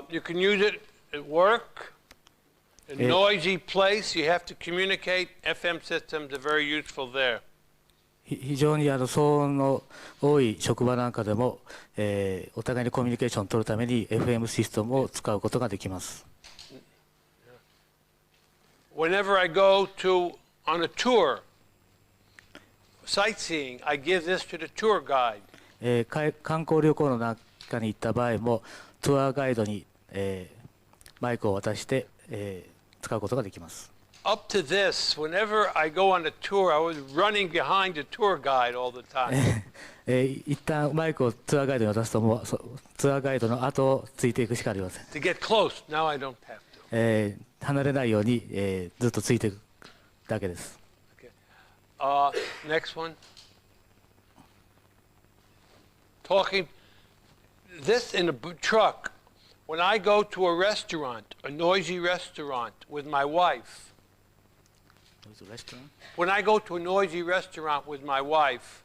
You can use it at work. A noisy place, you have to communicate. FM systems are very useful there. 非常に騒音の多い職場なんかでも、お互いにコミュニケーションを取るために FM システムを使うことができます。Whenever I go on a tour, sightseeing, I give this to the tour guide. 観光旅行の中に行った場合もツアーガイドに、マイクを渡して、使うことができます。Up to this, whenever I go on a tour, I was running behind the tour guide all the time. 一旦マイクをツアーガイドに渡すともうツアーガイドの後をついていくしかありません。To get close, now I don't have to. 離れないように、ずっとついていくだけです。Okay. Next one. Talking this in a truck. When I go to a restaurant, a noisy restaurant with my wife, When I go to a noisy restaurant with my wife,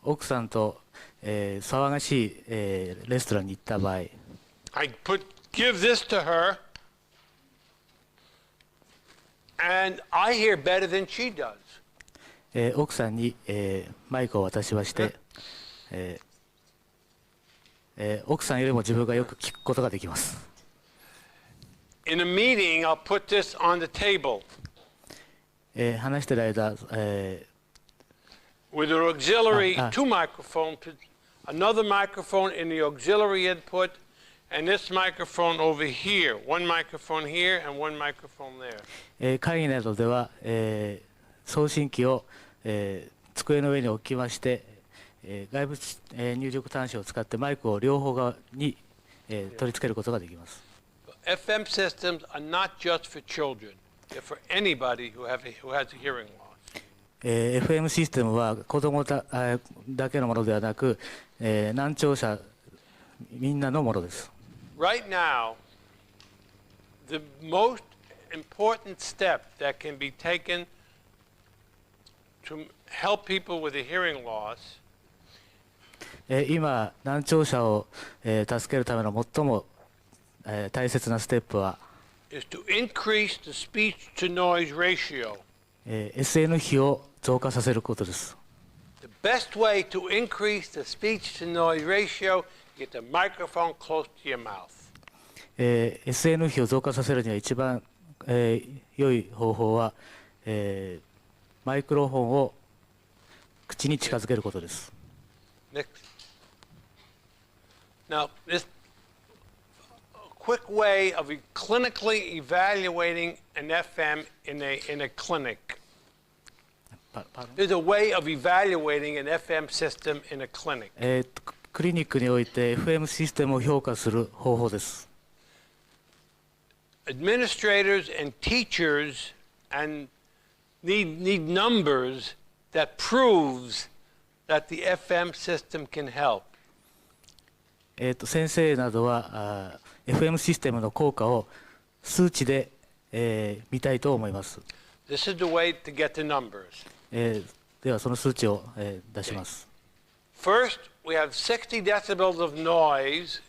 奥さんと、騒がしい、レストランに行った場合、I give this to her, and I hear better than she does. 奥さんに、マイクを渡しまして、奥さんよりも自分がよく聞くことができます。In a meeting, I'll put this on the table. 話している間、with an auxiliary two microphone, another microphone in the auxiliary input, and this microphone over here. One microphone here and one microphone there. 会議などでは、送信機を、机の上に置きまして、外部、入力端子を使ってマイクを両方側に、取り付けることができます。FM systems are not just for children; they're for anybody who has a hearing loss. FM システムは子どもだけのものではなく、難聴者みんなのものです。Right now, the most important step that can be taken to help people with a hearing loss 今、難聴者を、助けるための最も、大切なステップは is to increase the speech to noise ratio. SN 比を増加させることです。The best way to increase the speech to noise ratio is get the microphone close to your mouth. SN 比を増加させるには一番、良い方法は、マイクロフォンを口に近づけることです。Next. Now, this quick way of clinically evaluating an FM in a clinic. There's a way of evaluating an FM system in a clinic. クリニックにおいて FM システムを評価する方法です。Administrators and teachers need numbers that proves that the FM system can help. 先生などはFM システムの効果を数値で、見たいと思います。This is the way to get the numbers. ではその数値を、出します。First, we have 60 decibels of noise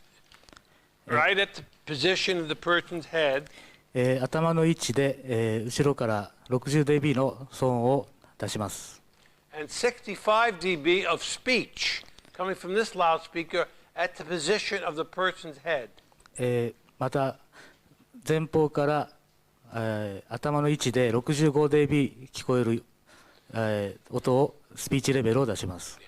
right at the position of the person's head. 頭の位置で、後ろから60 dB の騒音を出します。And 65 dB of speech coming from this loudspeaker at the position of the person's head. また前方から、頭の位置で65 dB 聞こえる、音をスピーチレベルを出します。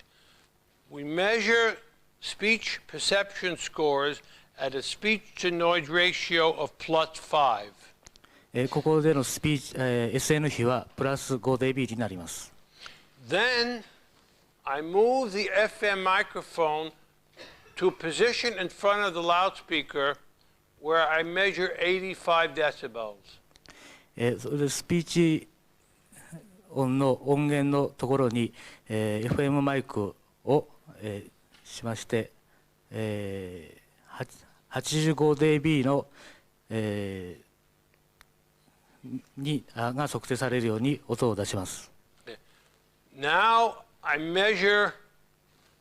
We measure speech perception scores at a speech to noise ratio of +5. ここでのスピーチ、SN 比はプラス5 dB になります。Then I move the FM microphone to a position in front of the loudspeaker where I measure 85 decibels. それでスピーチ音の音源のところに、FM マイクを、しまして、85 dB の、が測定されるように音を出します。Now I measure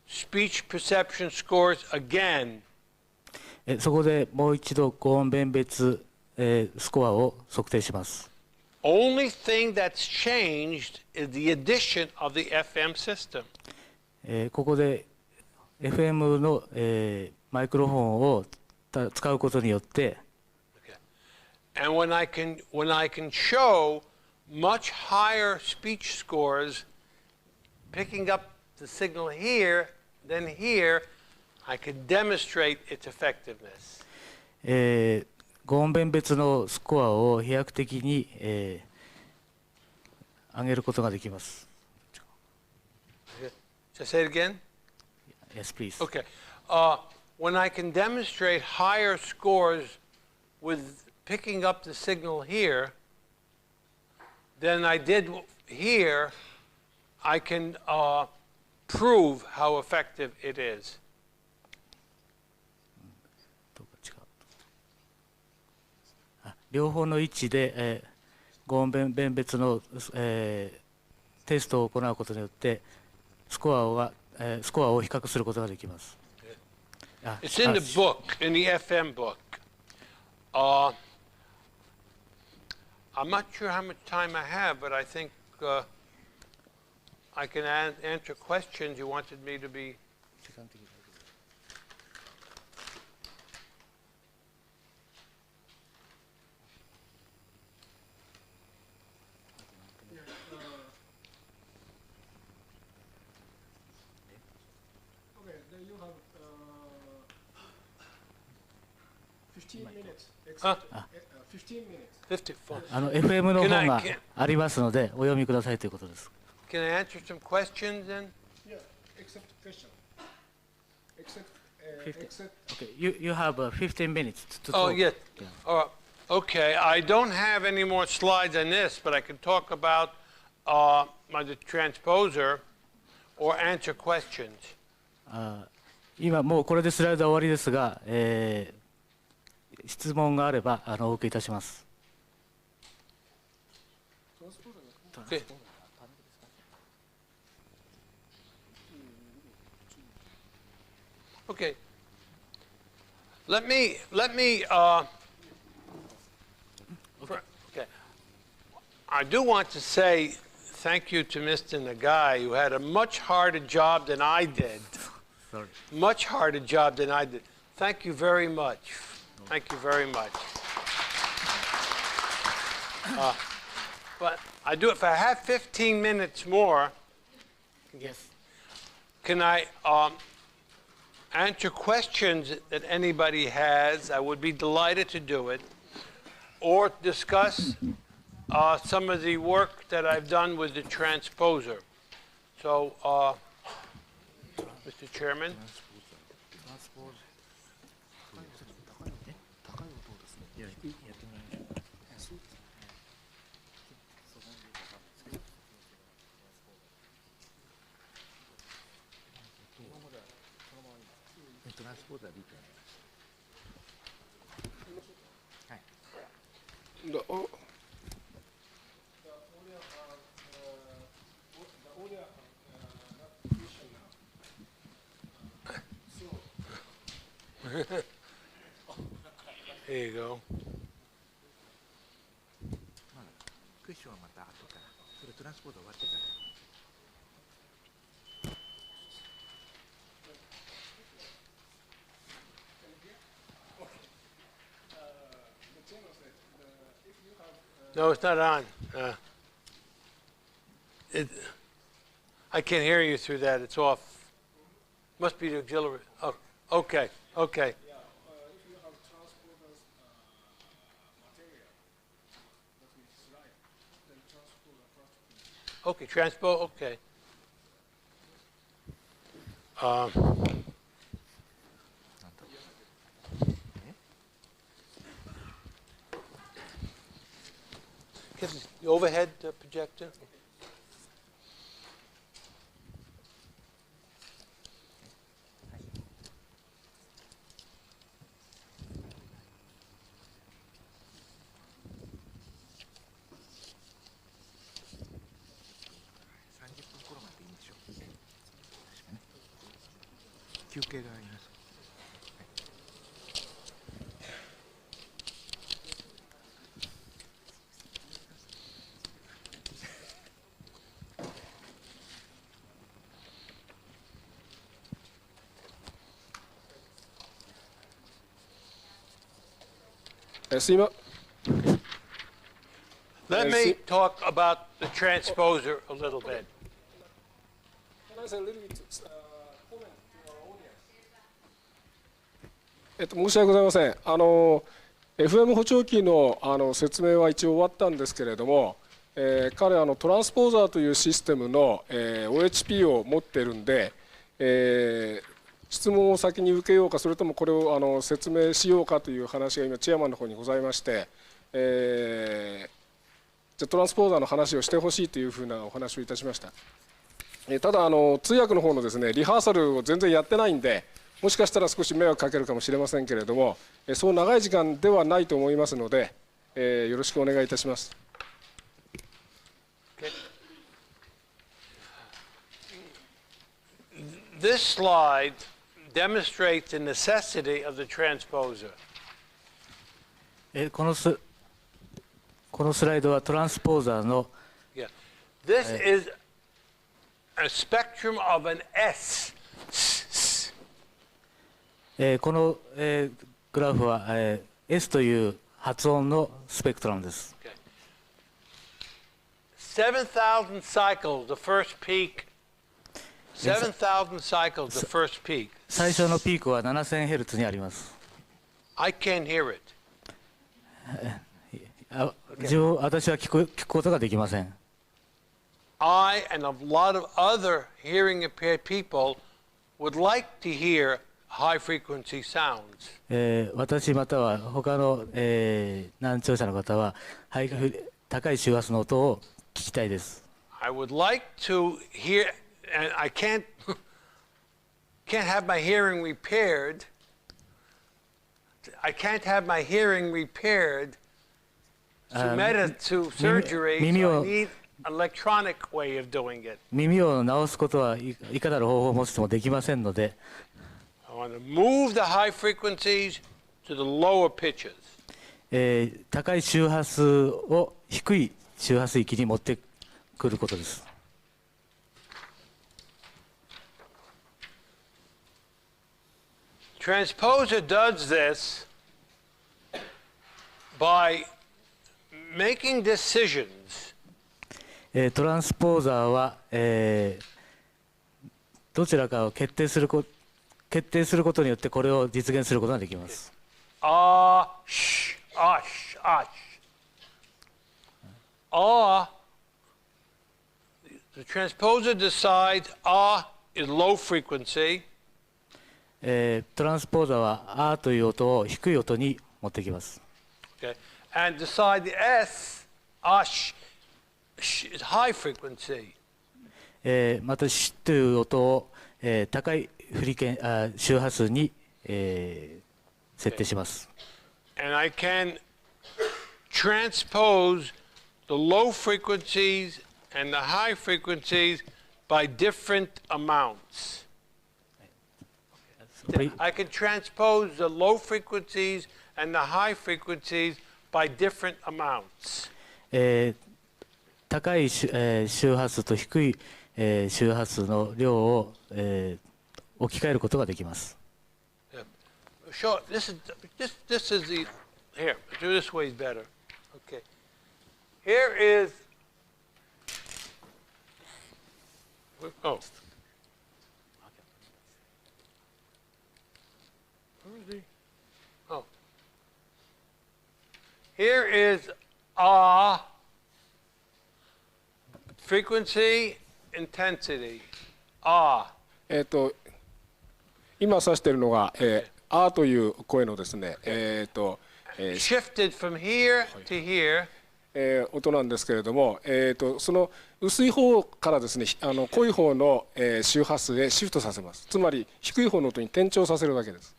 speech perception scores again. そこでもう一度高音弁別、スコアを測定します。Only thing that's changed is the addition of the FM system. ここで FM の、マイクロフォンを使うことによって、And when I can show much higher speech scores picking up the signal here than here, I can demonstrate its effectiveness. 高音弁別のスコアを飛躍的に、上げることができます。Just say it again? Yes, please. Okay. When I can demonstrate higher scores with picking up the signal here than I did here, I can prove how effective it is. 両方の位置で、語音弁別の、テストを行うことによってスコアを比較することができます。It's in the book, in the FM book. I'm not sure how much time I have, but I think I can answer questions. You wanted me to be. Okay, then you have 15 minutes. Except, 15 minutes. 54. FM の方がありますのでお読みくださいということです。Can I answer some questions then? Yeah, except question. Except, Okay, you have 15 minutes to Oh, talk. yes. Okay, I don't have any more slides on this, but I can talk about the transposer or answer questions. 今もうこれでスライドは終わりですが、質問があればお受けいたします。Okay. Okay. Let me. Okay. I do want to say thank you to Mr. Nagai, who had a much harder job than I did. Sorry. Much harder job than I did. Thank you very much. Thank you very much. But I do. If I have 15 minutes more, Yes. can I answer questions that anybody has? I would be delighted to do it, or discuss some of the work that I've done with the transposer. So, Mr. Chairman. Here you go. クッションはまた後から、それトランスポート終わってから。No, it's not on. I can't hear you through that. It's off. Must be the auxiliary. Oh, okay, okay. if you have transporters material, that means slide, then transporter first. Okay, transpo, okay. Get the overhead projector. Let me talk about the transposer a little bit. Can I say a little bit comment to our audience? 申し訳ございません。FM 補聴器の説明は一応終わったんですけれども、彼はトランスポーザーというシステムの、OHP を持っているんで、質問を先に受けようか、それともこれを説明しようかという話が今チェアマンの方にございまして、じゃトランスポーザーの話をしてほしいというふうなお話をいたしました。ただ通訳の方のですねリハーサルを全然やってないんで、もしかしたら少し迷惑かけるかもしれませんけれども、そう長い時間ではないと思いますので、よろしくお願いいたします。this slide demonstrates the necessity of the transposer. このスライドはトランスポーザーの Yeah. This is a spectrum of an S. この、グラフは、S という発音のスペクトラムです。Okay. 7,000 cycles, the first peak. 7,000 cycles, the first peak. 最初のピークは 7000Hz にあります。I can't hear it. 私は聞くことができません。I and a lot of other hearing impaired people would like to hear high frequency sounds. 私または他の、難聴者の方は高い周波数の音を聞きたいです。I would like to hear, and I can't have my hearing repaired. I can't have my hearing repaired to surgery, so I need an electronic way of doing it. 耳を直すことはいかなる方法を持つともできませんので、I want to move the high frequencies to the lower pitches. 高い周波数を低い周波数域に持ってくることです。Transposer does this by making decisions. トランスポーザーは、どちらかを決定することによってこれを実現することができます。Sh, ash, ash. The transposer decides is low frequency. トランスポーザーはあという音を低い音に持ってきます。Okay. And decide the S, sh, is high frequency. またしという音を、高い周波数に、設定します。And I can transpose the low frequencies and the high frequencies by different amounts. I can transpose the low frequencies and the high frequencies by different amounts. 高い、周波数と低い、周波数の量を、置き換えることができます。Sure, this is the, here, do this way is better. Okay. Here is, oh. Where is he? Oh. Here is frequency, intensity. 今指しているのが、あーという声のですね、shifted from here to here. 音なんですけれども、その薄い方からですね、濃い方の、周波数へシフトさせます。つまり低い方の音に転調させるだけです。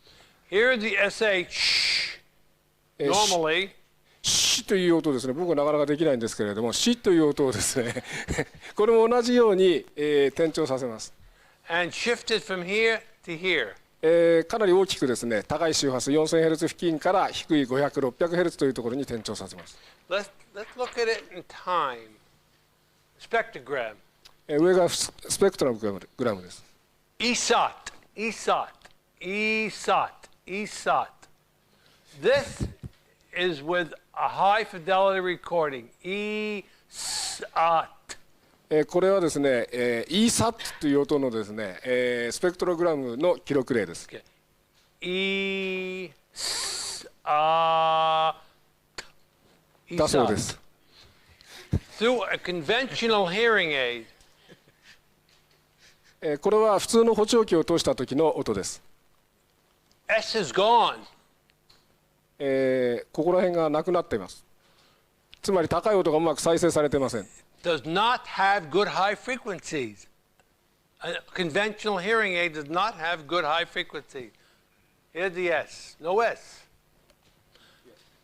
Here is the SH. Normally. シという音ですね。僕はなかなかできないんですけれども、シという音をですね、これも同じように、転調させます。And shifted from here to here. かなり大きくですね、高い周波数 4000Hz 付近から低い500、600Hz というところに転調させます。Let's look at it in time. Spectrogram. 上がスペクトラムグラムです。ESOT. This is with a high fidelity recording. ESOT. これはですね、ESOT という音のですね、スペクトログラムの記録例です。ESOT. だそうです。Through a conventional hearing aid. これは普通の補聴器を通した時の音です。S is gone. ここら辺がなくなっています。つまり高い音がうまく再生されていません。Does not have good high frequencies. A conventional hearing aid does not have good high frequencies. Here's the S. No S.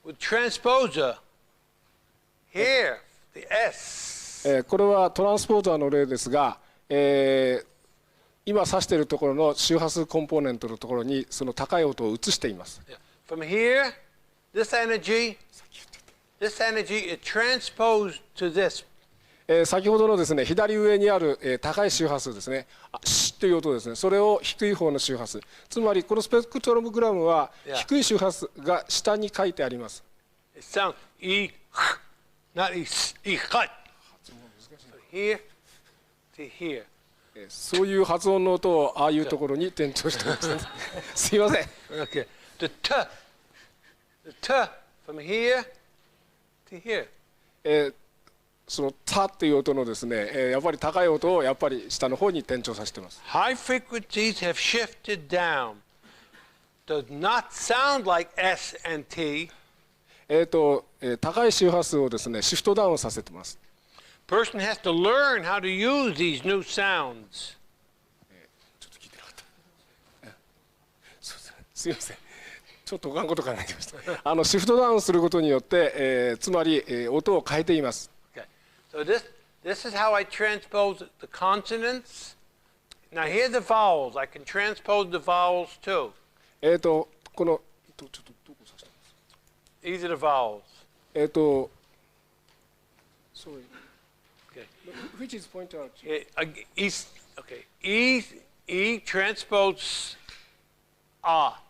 With transposer, here, the S. これはトランスポーターの例ですが、今指しているところの周波数コンポーネントのところにその高い音を移しています。From here, this energy is transposed to this. 先ほどのですね、左上にある高い周波数ですね、シッという音ですね、それを低い方の周波数、つまりこのスペクトログラムは低い周波数が下に書いてあります。It sounds E, not E, E, cut. Here to here. そういう発音の音をああいうところに転調しています。すいません。Okay. The T from here to here. そのタっていう音のですね、やっぱり高い音をやっぱり下の方に転調させています。High frequencies have shifted down. Does not sound like S and T. 高い周波数をですね、シフトダウンさせています。Person has to learn how to use these new sounds. ちょっと聞いてなかった。すいません。ちょっと他のこと考えてました。シフトダウンすることによって、つまり、音を変えています。So this is how I transpose the consonants. Now here are the vowels. I can transpose the vowels too. このちょっとどこ指してます？ These are the vowels. Sorry. Okay. Which is pointed out? E transpose ah.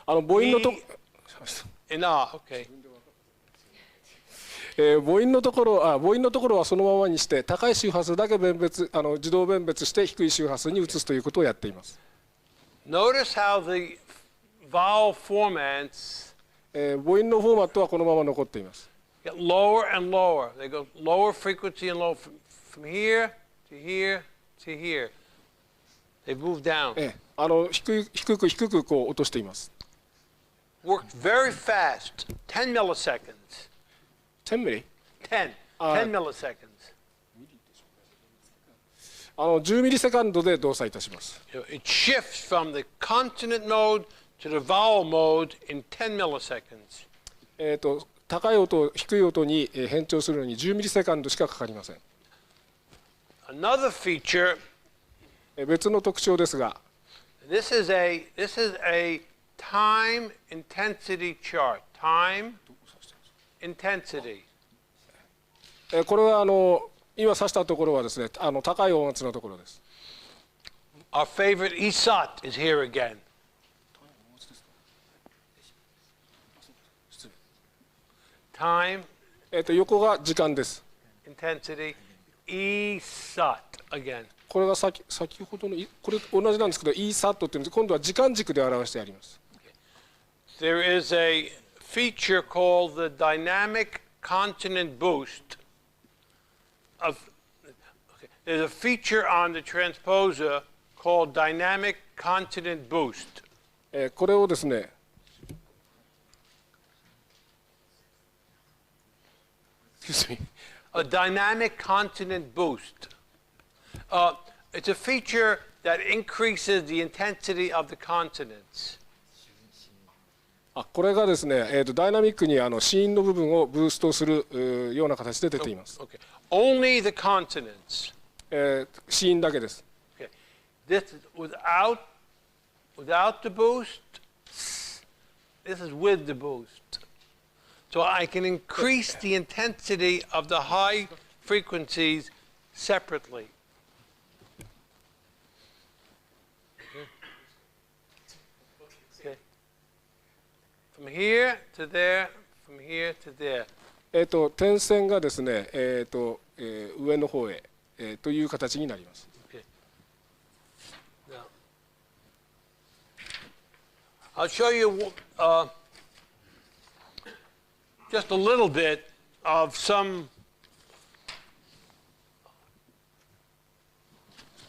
母音のと and ah. Okay. 母音のところはそのままにして高い周波数だけ自動弁別して低い周波数に移すということをやっています。Notice how the vowel formats 母音のフォーマットはこのまま残っています。get lower and lower. They go lower frequency and lower from here to here to here. They move down. 低くこう落としています。Worked very fast. 10 milliseconds. 10 ミリ？10 milliseconds. 10ミリセカンドで動作いたします。It shifts from the consonant mode to the vowel mode in 10 milliseconds. 高い音、低い音に変調するのに10ミリセカンドしかかかりません。Another feature. 別の特徴ですが、This is a time intensity chart. Time intensity. これは今指したところはですね、高い音圧のところです。Our favorite ESOT is here again. Time 横が時間です。intensity ESOT again. これが先ほどのこれ同じなんですけど ESAT っていうんです。今度は時間軸で表してあります。There is a feature called the dynamic consonant boost. There's a feature on the transposer called dynamic consonant boost. これをですね、excuse me. A dynamic consonant boost. It's a feature that increases the intensity of the consonants. これがですね、ダイナミックに子音の部分をブーストするような形で出ています。Okay. Only the consonants. 子音だけです。Okay. This is without the boost. This is with the boost. So I can increase the intensity of the high frequencies separately. Okay. From here to there, from here to there. 点線がですね、上の方へ、という形になります。Okay. Now, I'll show you just a little bit of some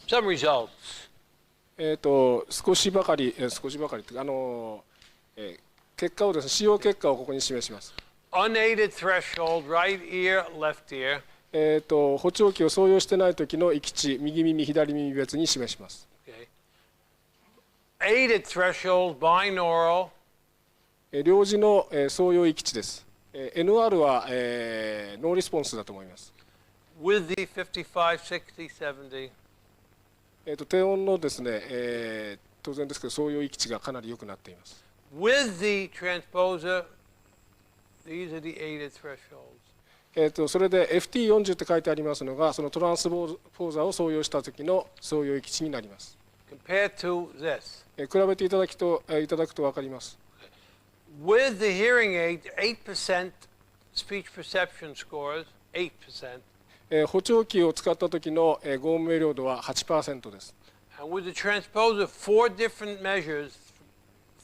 results. 少しばかりという結果をですね、使用結果をここに示します。Unaided threshold, right ear, left ear. 補聴器を装用してない時の域値、右耳、左耳別に示します。Okay. Aided threshold, binaural. 両耳の装用域値です。NR はノーリスポンスだと思います。With the 55, 60, 70. 低音のですね、当然ですけど、総用域値がかなり良くなっています。With the transposer, these are the aided thresholds. それで FT40 って書いてありますのが、そのトランスポーザーを総用した時の総用域値になります。Compared to this. 比べていただくと分かります。With the hearing aid, 8% speech perception scores, 8%. 補聴器を使った時の合音明瞭度は 8% です。And with the transposer, 4 different measures,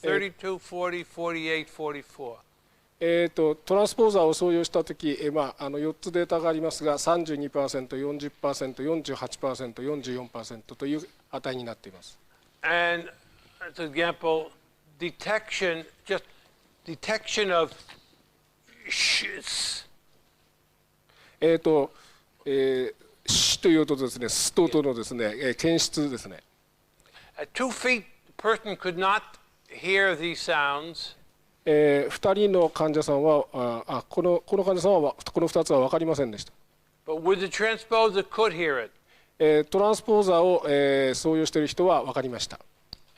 32, 40, 48, 44. トランスポーザーを総用したとき、4つデータがありますが、32%、40%、48%、44% という値になっています。And as an example, detection, just detection of shs. シという音ですね、スと音のですね、検出ですね。At 2 feet, the person could not hear these sounds. 2人の患者さんは、この患者さんはこの2つは分かりませんでした。But with the transposer, could hear it. トランスポーザーを、総用している人は分かりました。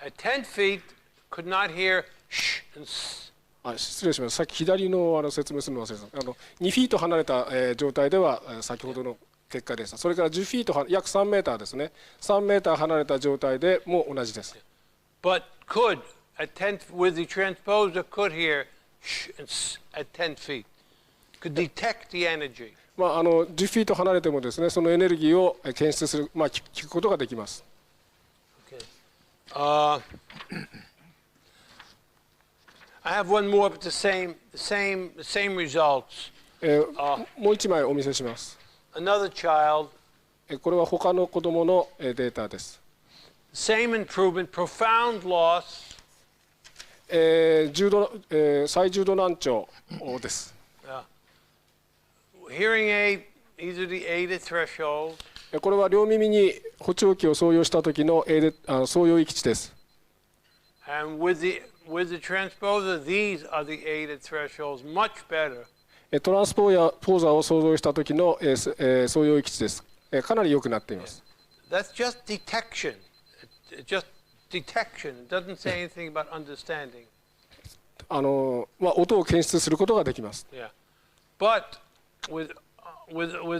At 10 feet, could not hear sh and s. 失礼します。さっき左の説明するの忘れてた。2フィート離れた、状態では先ほどの結果でした。それから10フィート、約3メーターですね。3メーター離れた状態でも同じです。But could, at 10, with the transposer, could hear sh and s at 10 feet. Could detect the energy. 10フィート離れてもですね、そのエネルギーを検出する、聞くことができます。Okay. I have one more, but the same results. もう1枚お見せします。Another child. これは他の子どものデータです。Same improvement, profound loss. 最重度難聴です。Hearing aid, these are the aided thresholds. これは両耳に補聴器を総用した時の総用域値です。And with the transposer, these are the aided thresholds, much better. トランスポーザーを総用した時の総用域値です。かなり良くなっています。That's just detection. Just detection. It doesn't say anything about understanding. 音を検出することができます。Yeah. But with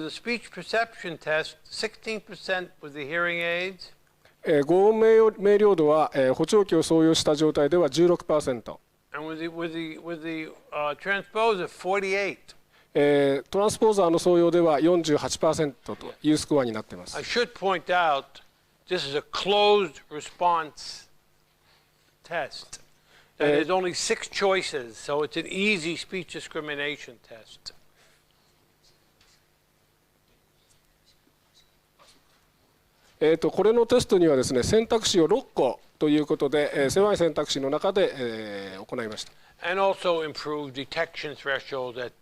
a speech perception test, 16% with the hearing aids. 合音明瞭度は補聴器を総用した状態では 16%。And with the transposer, 48. トランスポーザーの総用では 48% というスコアになっています。I should point out, this is a closed response test. And there's only 6 choices, so it's an easy speech discrimination test. これのテストにはですね、選択肢を6個ということで、狭い選択肢の中で、行いました。And also improve detection threshold at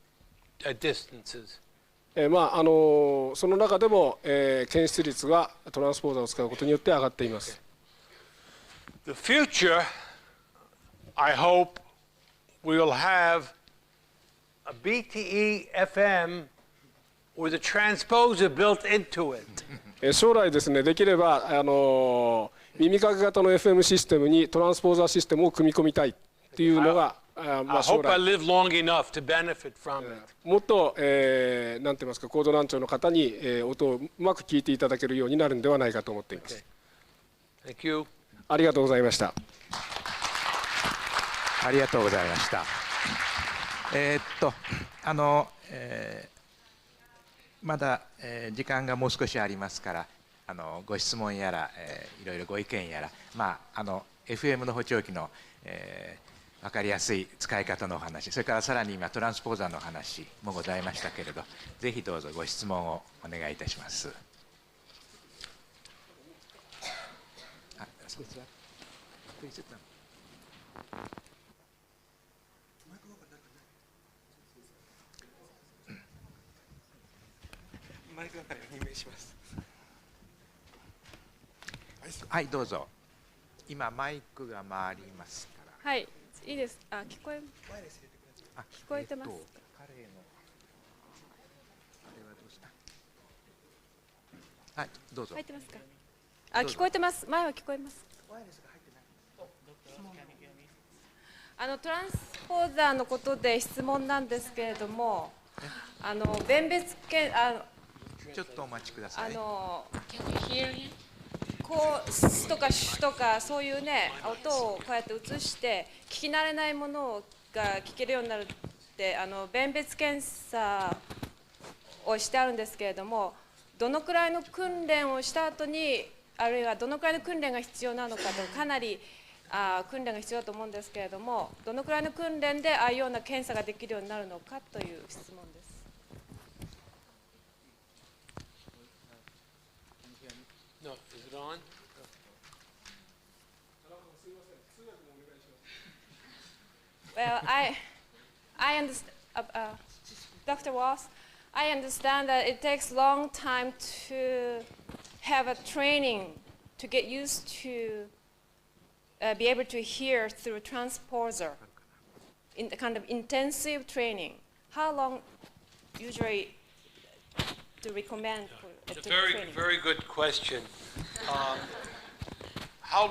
distances. その中でも、検出率がトランスポーザーを使うことによって上がっています。The future, I hope, we will have a BTE FM with a transposer built into it. 将来ですね、できれば耳かけ型の FM システムにトランスポーザーシステムを組み込みたいというのが、将来もっと、なんて言いますか、高度難聴の方に、音をうまく聞いていただけるようになるんではないかと思っています。Thank you. ありがとうございました。ありがとうございました。まだ、時間がもう少しありますから、ご質問やら、いろいろご意見やら、FM の補聴器の、分かりやすい使い方のお話、それからさらに今トランスポーザーのお話もございましたけれど、ぜひどうぞご質問をお願いいたします。マイク係を任命します。はい、どうぞ。今マイクが回りますから。はい、いいです。聞こえてます。彼のあれはどうした。はい、どうぞ。入ってますか。聞こえてます。前は聞こえます。トランスポーザーのことで質問なんですけれども、弁別検ちょっとお待ちください。こうスとかシュとかそういうね音をこうやって映して聞き慣れないものが聞けるようになるって弁別検査をしてあるんですけれども、どのくらいの訓練をした後に、あるいはどのくらいの訓練が必要なのかと、かなり訓練が必要だと思うんですけれども、どのくらいの訓練でああいうような検査ができるようになるのかという質問です。No, is it on? Well, I understand, Dr. Ross, I understand that it takes a long time to have a training to get used to be able to hear through transposer, in the kind of intensive training. How long usually do you recommend for It's a training? very good question. How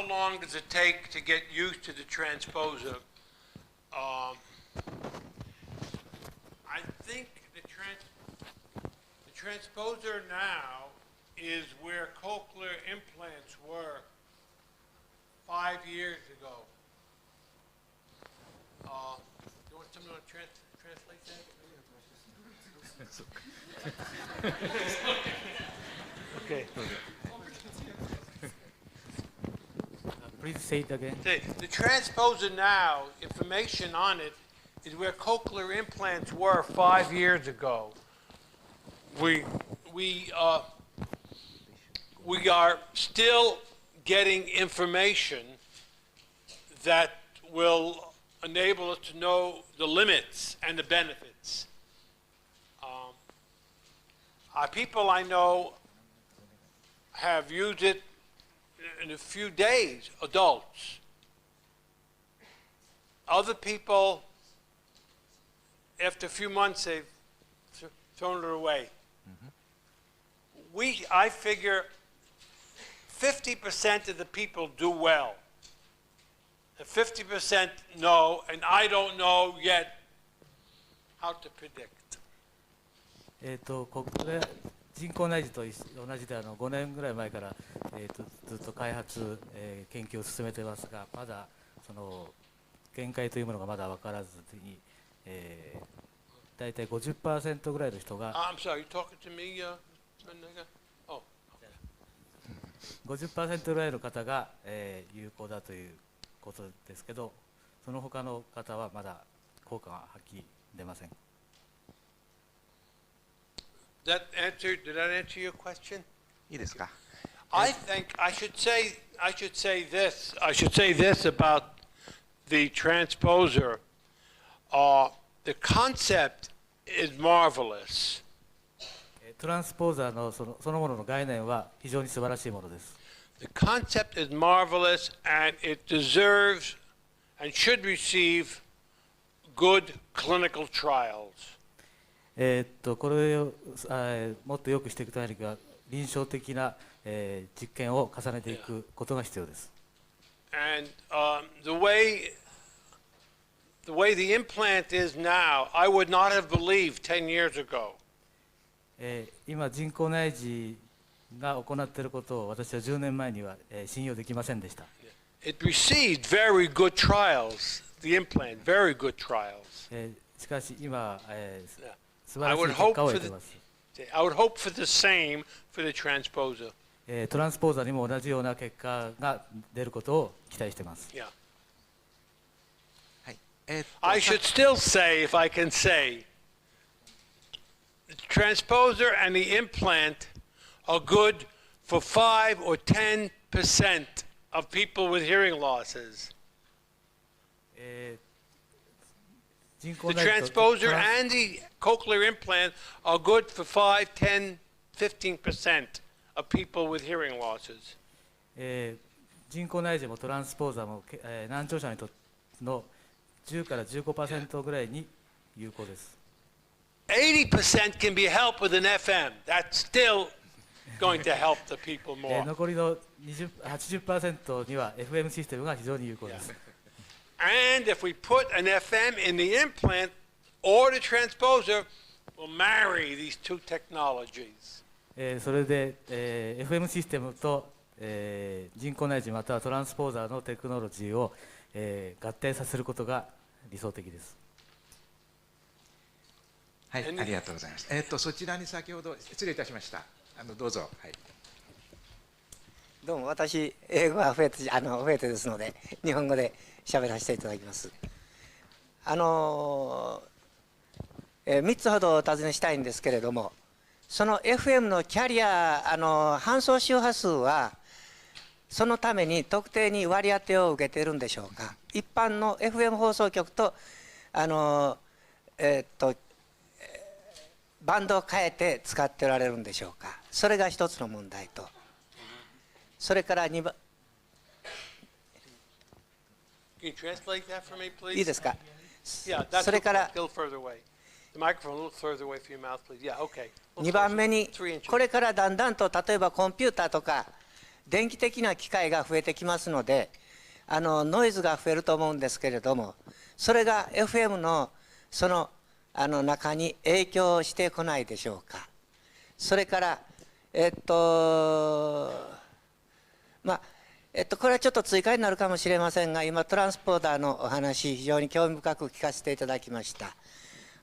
long does it take to get used to the transposer? I think the transposer now is where cochlear implants were 5 years ago. You want someone to translate that? Okay. Please say it again. The transposer now, information on it, is where cochlear implants were 5 years ago. We are still getting information that will enable us to know the limits and the benefits. People I know have used it in a few days, adults. Other people, after a few months, they've thrown it away. I figure 50% of the people do well. And 50% no, and I don't know yet how to predict. これ人工内耳と同じで5年ぐらい前から、ずっと開発、研究を進めてますが、まだその限界というものがまだ分からずに、大体 50% ぐらいの人が I'm sorry, you talking to me, Oh. 50% ぐらいの方が、有効だということですけど、その他の方はまだ効果が発揮出ません。Did that answer your question? いいですか。I think I should say this. I should say this about the transposer. The concept is marvelous. トランスポーザーのそのものの概念は非常に素晴らしいものです。The concept is marvelous, and it deserves and should receive good clinical trials. これをもっと良くしていくためには臨床的な、実験を重ねていくことが必要です。And the way the implant is now, I would not have believed 10 years ago. 今人工内耳が行っていることを私は10年前には、信用できませんでした。It received very good trials. The implant, very good trials. しかし今、素晴 I らしい would 結 hope 果を for 得てい the ます。I would hope for the same for the transposer. トランスポーザーにも同じような結果が出ることを期待しています。Yeah. はい。I should still say, if I can say, the transposer and the implant are good for 5 or 10% of people with hearing losses. The transposer and the cochlear implant are good for 5, 10, 15% of people with hearing losses. 人工内耳もトランスポーザーも、難聴者にとっての10から 15% ぐらいに有効です。80% can be helped with an FM. That's still going to help the people more. 残りの80% には FM システムが非常に有効です。And if we put an FM in the implant or the transposer, we'll marry these two technologies. それで、FM システムと、人工内耳またはトランスポーザーのテクノロジーを、合体させることが理想的です。はい、ありがとうございます。そちらに先ほど失礼いたしました。どうぞ。はい。どうも、私英語が増えてですので日本語で喋らせていただきます。3つほどお尋ねしたいんですけれども、その FM のキャリア搬送周波数はそのために特定に割り当てを受けているんでしょうか。一般の FM 放送局とバンドを変えて使っておられるんでしょうか。それが一つの問題と、それから2番、いいですか。それから2番目に、これからだんだんと例えばコンピューターとか電気的な機械が増えてきますので、ノイズが増えると思うんですけれども、それが FM のその中に影響してこないでしょうか。それからこれはちょっと追加になるかもしれませんが、今トランスポーターのお話非常に興味深く聞かせていただきました。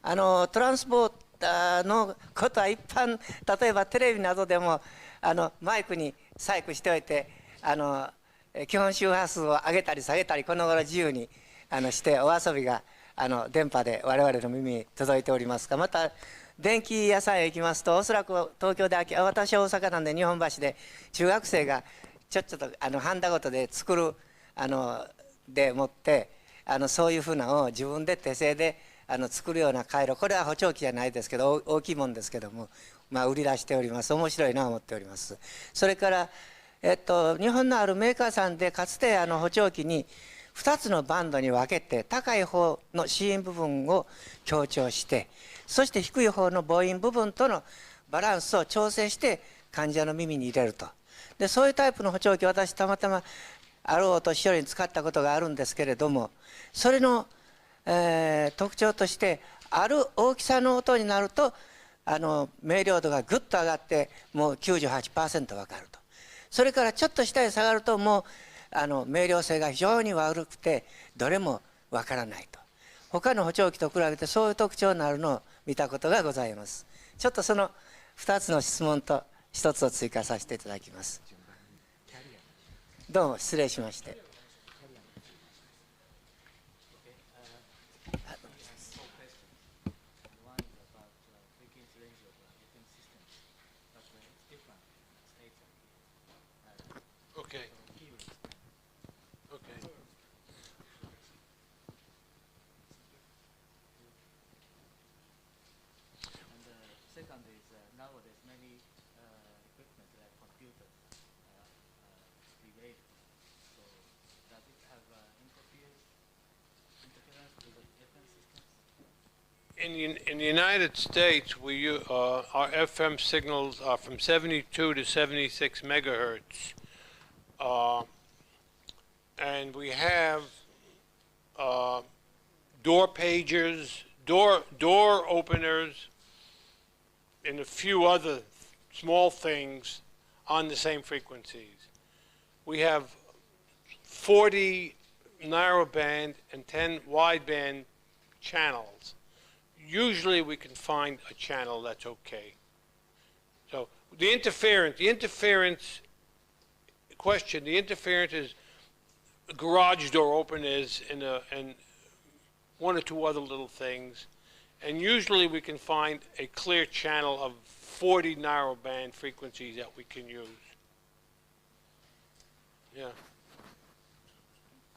トランスポーターのことは一般、例えばテレビなどでもマイクに細工しておいて基本周波数を上げたり下げたりこの頃自由にしてお遊びが電波で我々の耳に届いておりますが、また電気屋さんへ行きますと、おそらく東京で私は大阪なんで日本橋で中学生がちょっとハンダごとで作るでもってそういうふうなのを自分で手製で作るような回路、これは補聴器じゃないですけど大きいもんですけども、売り出しております。面白いなと思っております。それから日本のあるメーカーさんでかつて補聴器に2つのバンドに分けて高い方の子音部分を強調して、そして低い方の母音部分とのバランスを調整して患者の耳に入れると。でそういうタイプの補聴器、私たまたまあるお年寄りに使ったことがあるんですけれども、それの、特徴としてある大きさの音になると明瞭度がぐっと上がってもう 98% 分かると。それからちょっと下へ下がるともう明瞭性が非常に悪くてどれもわからないと。他の補聴器と比べてそういう特徴のあるのを見たことがございます。ちょっとその2つの質問と1つを追加させていただきます。どうも失礼しまして。In the United States, our FM signals are from 72 to 76 megahertz, and we have door pagers, door openers, and a few other small things on the same frequencies. We have 40 narrowband and 10 wideband channels. Usually we can find a channel that's okay. So the interference question, the interference is garage door openers and one or two other little things. And usually we can find a clear channel of 40 narrowband frequencies that we can use. Yeah.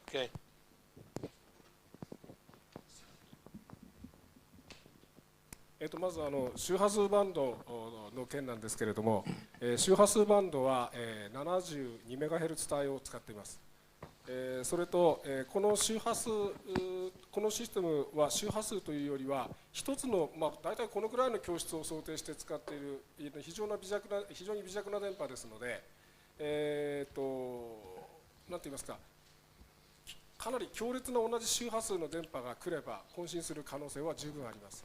Okay. まず周波数バンドの件なんですけれども、周波数バンドは72メガヘルツ帯を使っています。それと、この周波数、このシステムは周波数というよりは、一つの、大体このくらいの教室を想定して使っている非常に微弱な電波ですので、なんて言いますか、かなり強烈な同じ周波数の電波が来れば混信する可能性は十分あります。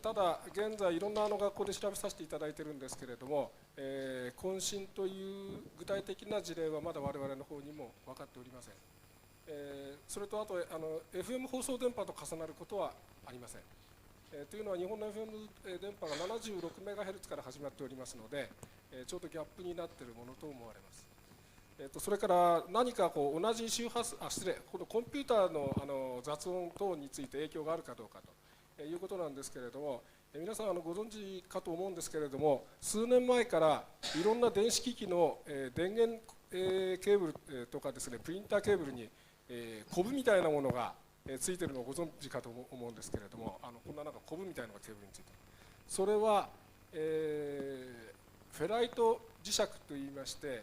ただ、現在いろんな学校で調べさせていただいているんですけれども、混信という具体的な事例はまだ我々の方にも分かっておりません。それとあとFM 放送電波と重なることはありません。というのは日本の FM 電波が 76MHz から始まっておりますので、ちょうどギャップになっているものと思われます。それから何かこう同じ周波数、このコンピューターの雑音等について影響があるかどうかということなんですけれども、皆さんご存知かと思うんですけれども、数年前からいろんな電子機器の電源ケーブルとかですね、プリンターケーブルにコブみたいなものがついているのをご存知かと思うんですけれども、こんななんかコブみたいなのがケーブルについている。それは、フェライト磁石といいまして、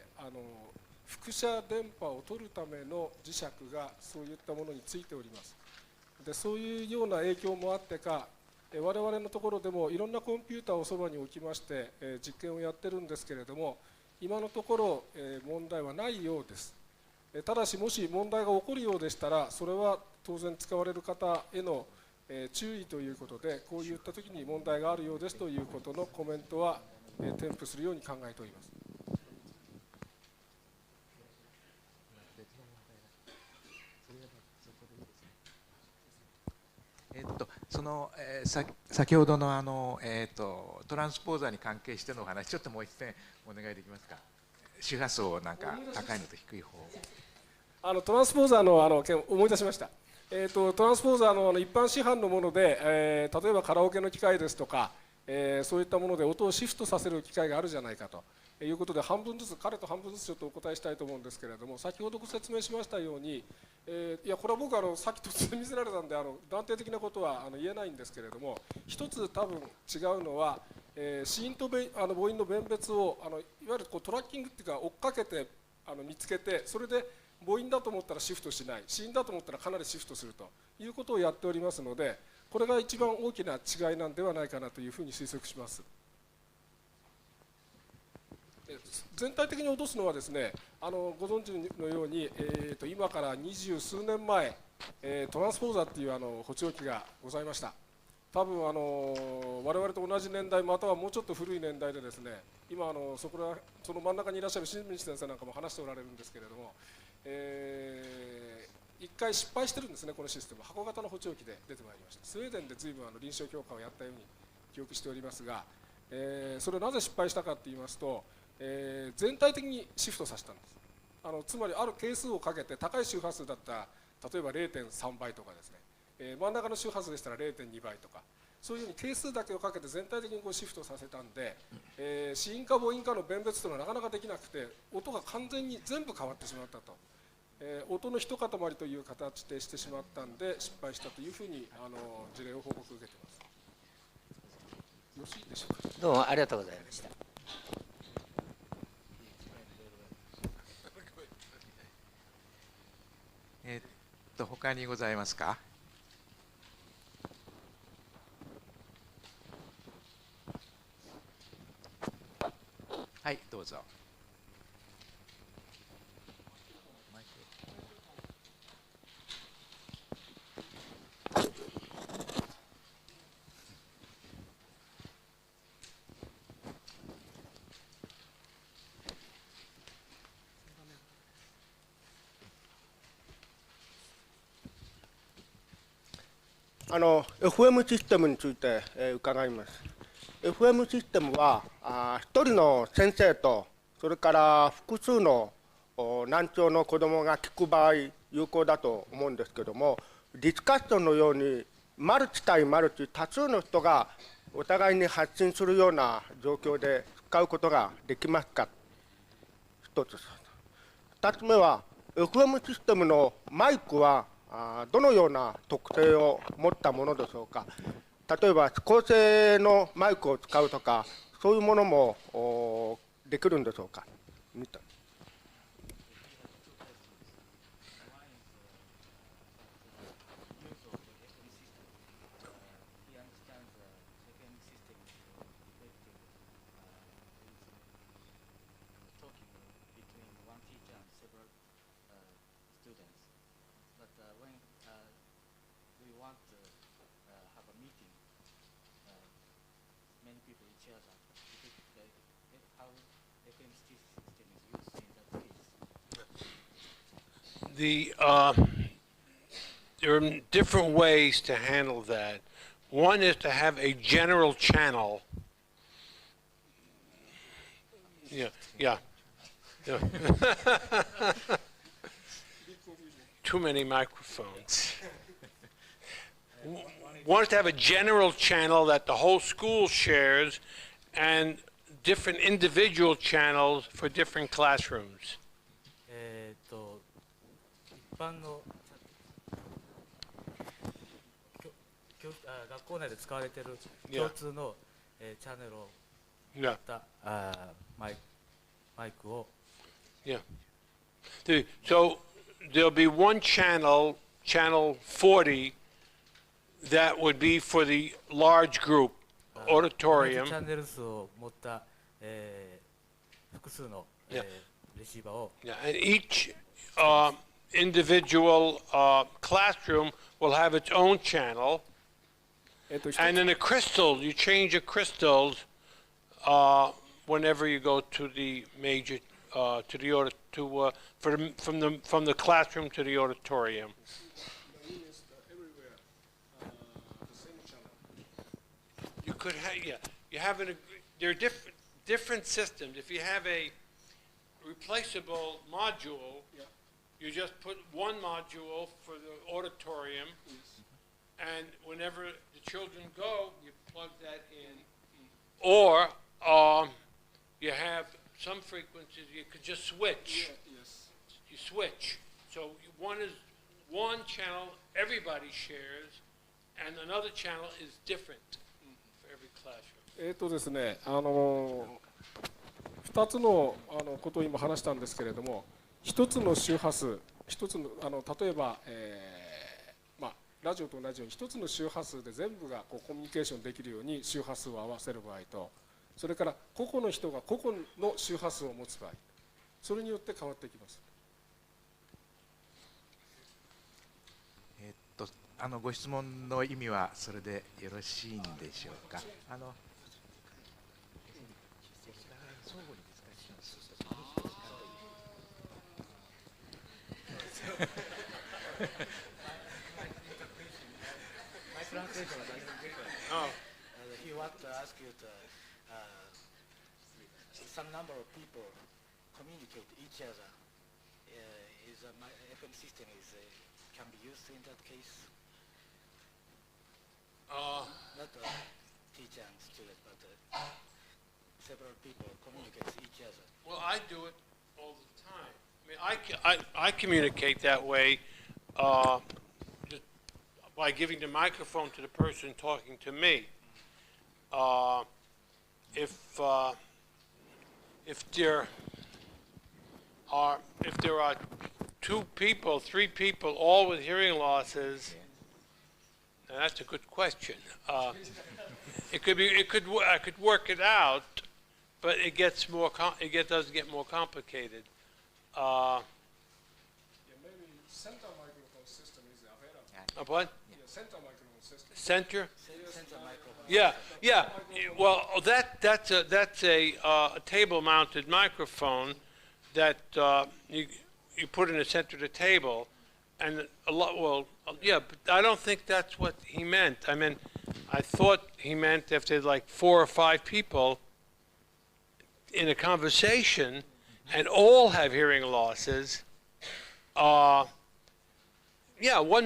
輻射電波を取るための磁石がそういったものについております。でそういうような影響もあってか、我々のところでもいろんなコンピューターをそばに置きまして、実験をやってるんですけれども、今のところ、問題はないようです。ただし、もし問題が起こるようでしたら、それは当然使われる方への注意ということで、こういったときに問題があるようですということのコメントは添付するように考えております。先ほどのトランスポーザーに関係してのお話、ちょっともう一遍お願いできますか。周波数をなんか高いのと低い方。トランスポーザーの件思い出しました。トランスポーザーの一般市販のもので、例えばカラオケの機械ですとか、そういったもので音をシフトさせる機械があるじゃないかということで、半分ずつ、彼と半分ずつちょっとお答えしたいと思うんですけれども、先ほどご説明しましたように、いやこれは僕さっき突然見せられたんで断定的なことは言えないんですけれども、一つ多分違うのは、子音と母音の弁別をいわゆるこうトラッキングっていうか追っかけて見つけて、それで母音だと思ったらシフトしない、子音だと思ったらかなりシフトするということをやっておりますので、これが一番大きな違いなんではないかなというふうに推測します。全体的に落とすのはですね、ご存知のように、今から20数年前、トランスポーザーっていう補聴器がございました。多分我々と同じ年代、またはもうちょっと古い年代でですね、今その真ん中にいらっしゃる新道先生なんかも話しておられるんですけれども、一回失敗してるんですね、このシステム。箱型の補聴器で出てまいりました。スウェーデンで随分臨床評価をやったように記憶しておりますが、それをなぜ失敗したかといいますと、全体的にシフトさせたんです。つまりある係数をかけて、高い周波数だったら例えば 0.3 倍とかですね、真ん中の周波数でしたら 0.2 倍とか、そういうふうに係数だけをかけて全体的にこうシフトさせたんで、子音か母音かの弁別というのはなかなかできなくて、音が完全に全部変わってしまったと、音の一塊という形でしてしまったんで失敗したというふうに事例を報告受けています。よろしいでしょうか。どうもありがとうございました。他にございますか。はい、どうぞ。FM システムについて、伺います。FM システムは一人の先生とそれから複数の難聴の子どもが聞く場合有効だと思うんですけども、ディスカッションのようにマルチ対マルチ多数の人がお互いに発信するような状況で使うことができますか。一つ。二つ目は FM システムのマイクはどのような特性を持ったものでしょうか。例えば高性のマイクを使うとか、そういうものもできるんでしょうか。students. But when we want to have a meeting, many people each other. How FMC system is used in that case? There are different ways to handle that. One is to have a general channel. Yeah. Too many microphones. One is to have a general channel that the whole school shares and different individual channels for different classrooms. 一般の学校内で使われている共通のチャンネルを持ったマイクを。Yeah. So there'll be one channel, channel 40, that would be for the large group auditorium. チャンネル数を持った複数のレシーバーを。Yeah, and each individual classroom will have its own channel. And in a crystal, you change your crystals whenever you go to the major, from the classroom to the auditorium. You could have, yeah, you have there are different systems. If you have a replaceable module, you just put one module for the auditorium, and whenever the children go, you plug that in. Or you have some frequencies you could just switch. You switch. So one is one channel everybody shares, and another channel is different for every classroom. ですね、2つのことを今話したんですけれども、1つの周波数、1つの例えば、ラジオと同じように1つの周波数で全部がコミュニケーションできるように周波数を合わせる場合と、それから個々の人が個々の周波数を持つ場合、それによって変わってきます。ご質問の意味はそれでよろしいんでしょうか。He wants to ask you to some number of people communicate each other. Is a FM system can be used in that case? Not teacher and student, but several people communicate each other. Well, I do it all the time. I mean, I communicate that way just by giving the microphone to the person talking to me. If there are 2 people, 3 people, all with hearing losses, now that's a good question. I could work it out, but it does get more complicated. Maybe center microphone system is available. What? Center microphone system. Center? Center microphone. Yeah. Well, that's a table-mounted microphone that you put in the center of the table, and but I don't think that's what he meant. I mean, I thought he meant if there's like 4 or 5 people in a conversation, and all have hearing losses. One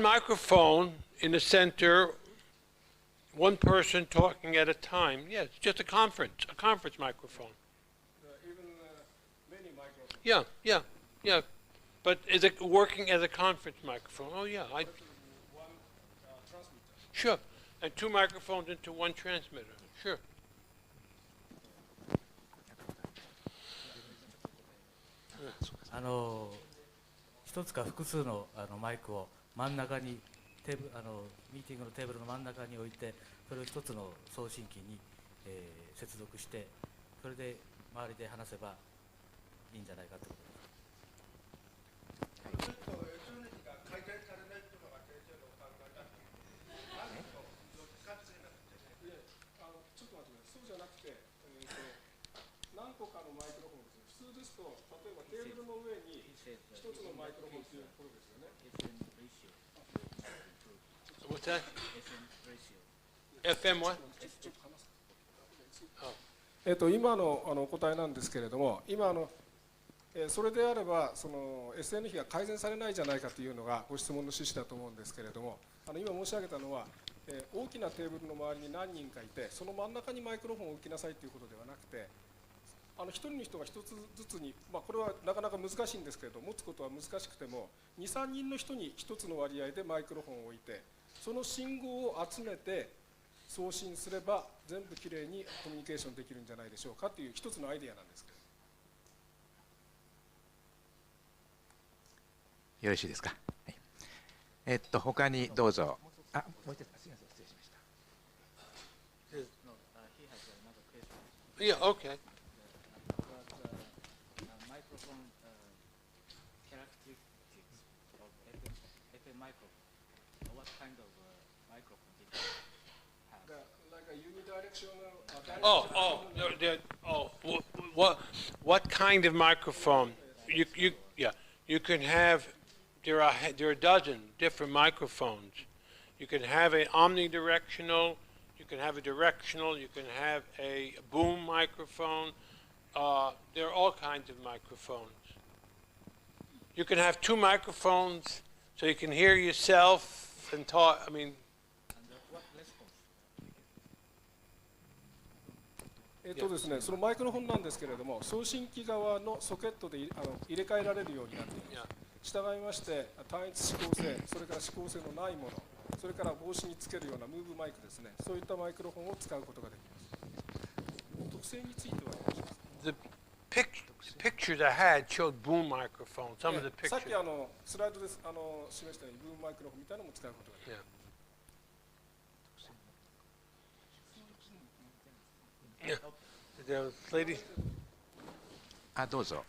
microphone in the center. One person talking at a time. Yeah, it's just a conference microphone. Even many microphones. Yeah. But is it working as a conference microphone? Oh, yeah. One transmitter. Sure. And 2 microphones into 1 transmitter. Sure. 一つか複数のマイクを真ん中にミーティングのテーブルの真ん中に置いて、それを一つの送信機に、接続して、それで周りで話せばいいんじゃないかということです。と、例えばテーブルの上に一つのマイクロフォンということですよね。What's that? FM what? 今のお答えなんですけれども、今それであればその SN 比が改善されないじゃないかというのがご質問の趣旨だと思うんですけれども、今申し上げたのは、大きなテーブルの周りに何人かいて、その真ん中にマイクロフォンを置きなさいということではなくて、一人の人が一つずつに、これはなかなか難しいんですけれど、持つことは難しくても、2、3人の人に一つの割合でマイクロフォンを置いて、その信号を集めて送信すれば、全部きれいにコミュニケーションできるんじゃないでしょうかという一つのアイデアなんですけど。よろしいですか。はい、他にどうぞ。あ、もう一つ、すみません、失礼しました。Yeah, okay. Microphone characteristics of FM microphone. What kind of microphone did you have? Like a unidirectional. What kind of microphone? You can have. There are a dozen different microphones. You can have an omnidirectional. You can have a directional. You can have a boom microphone. There are all kinds of microphones. You can have two microphones so you can hear yourself and talk. I mean. And what response? ですね、そのマイクロフォンなんですけれども、送信機側のソケットで入れ替えられるようになっています。従いまして、単一指向性、それから指向性のないもの、それから帽子につけるようなムーブマイクですね、そういったマイクロフォンを使うことができます。特性についてはどうしますか？ The pictures I had showed boom microphones. Some of the さっ pictures. きスライドで示したようにブームマイクロフォンみたいなのも使うことができます。Yeah. The lady. あ、どうぞ。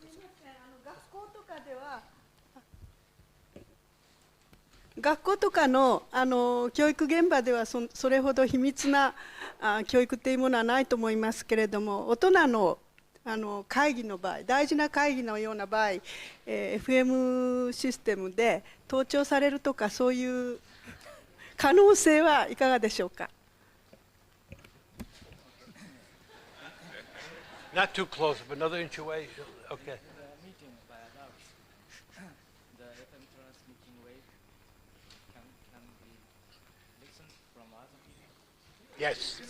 学校とかの教育現場ではそれほど秘密な教育っていうものはないと思いますけれども、大人の会議の場合、大事な会議のような場合、FM システムで盗聴されるとか、そういう可能性はいかがでしょうか。Not too close, but another inch away. Okay. The FM transmitting wave can be listened from other people. Yes.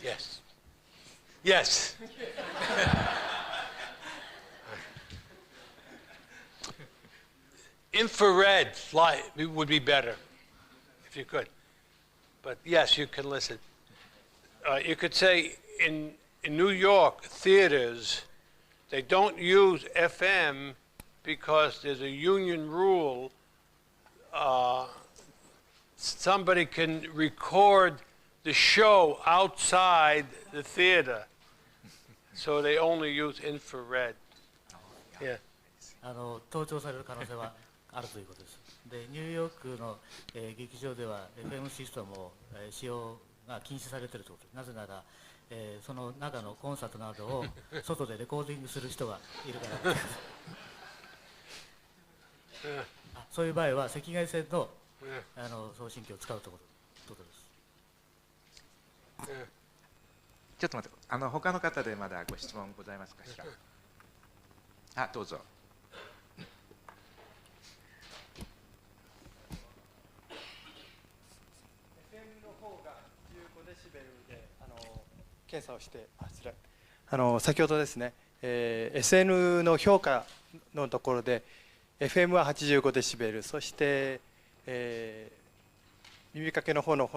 Yes. Yes. Infrared light would be better if you could. But yes, you can listen. You could say in New York theaters, they don't use FM because there's a union rule. Somebody can record the show outside the theater, so they only use infrared. Yeah. 盗聴される可能性はあるということです。で、ニューヨークの、劇場では FM システムを、使用が禁止されているということです。なぜなら、その中のコンサートなどを外でレコーディングする人がいるからです。そういう場合は赤外線の、送信機を使うということです。ちょっと待って、他の方でまだご質問ございますかしら。あ、どうぞ。FM の方が15デシベルで検査をして、先ほどですね、SN の評価のところで FM は85デシベル、そして、耳かけの方の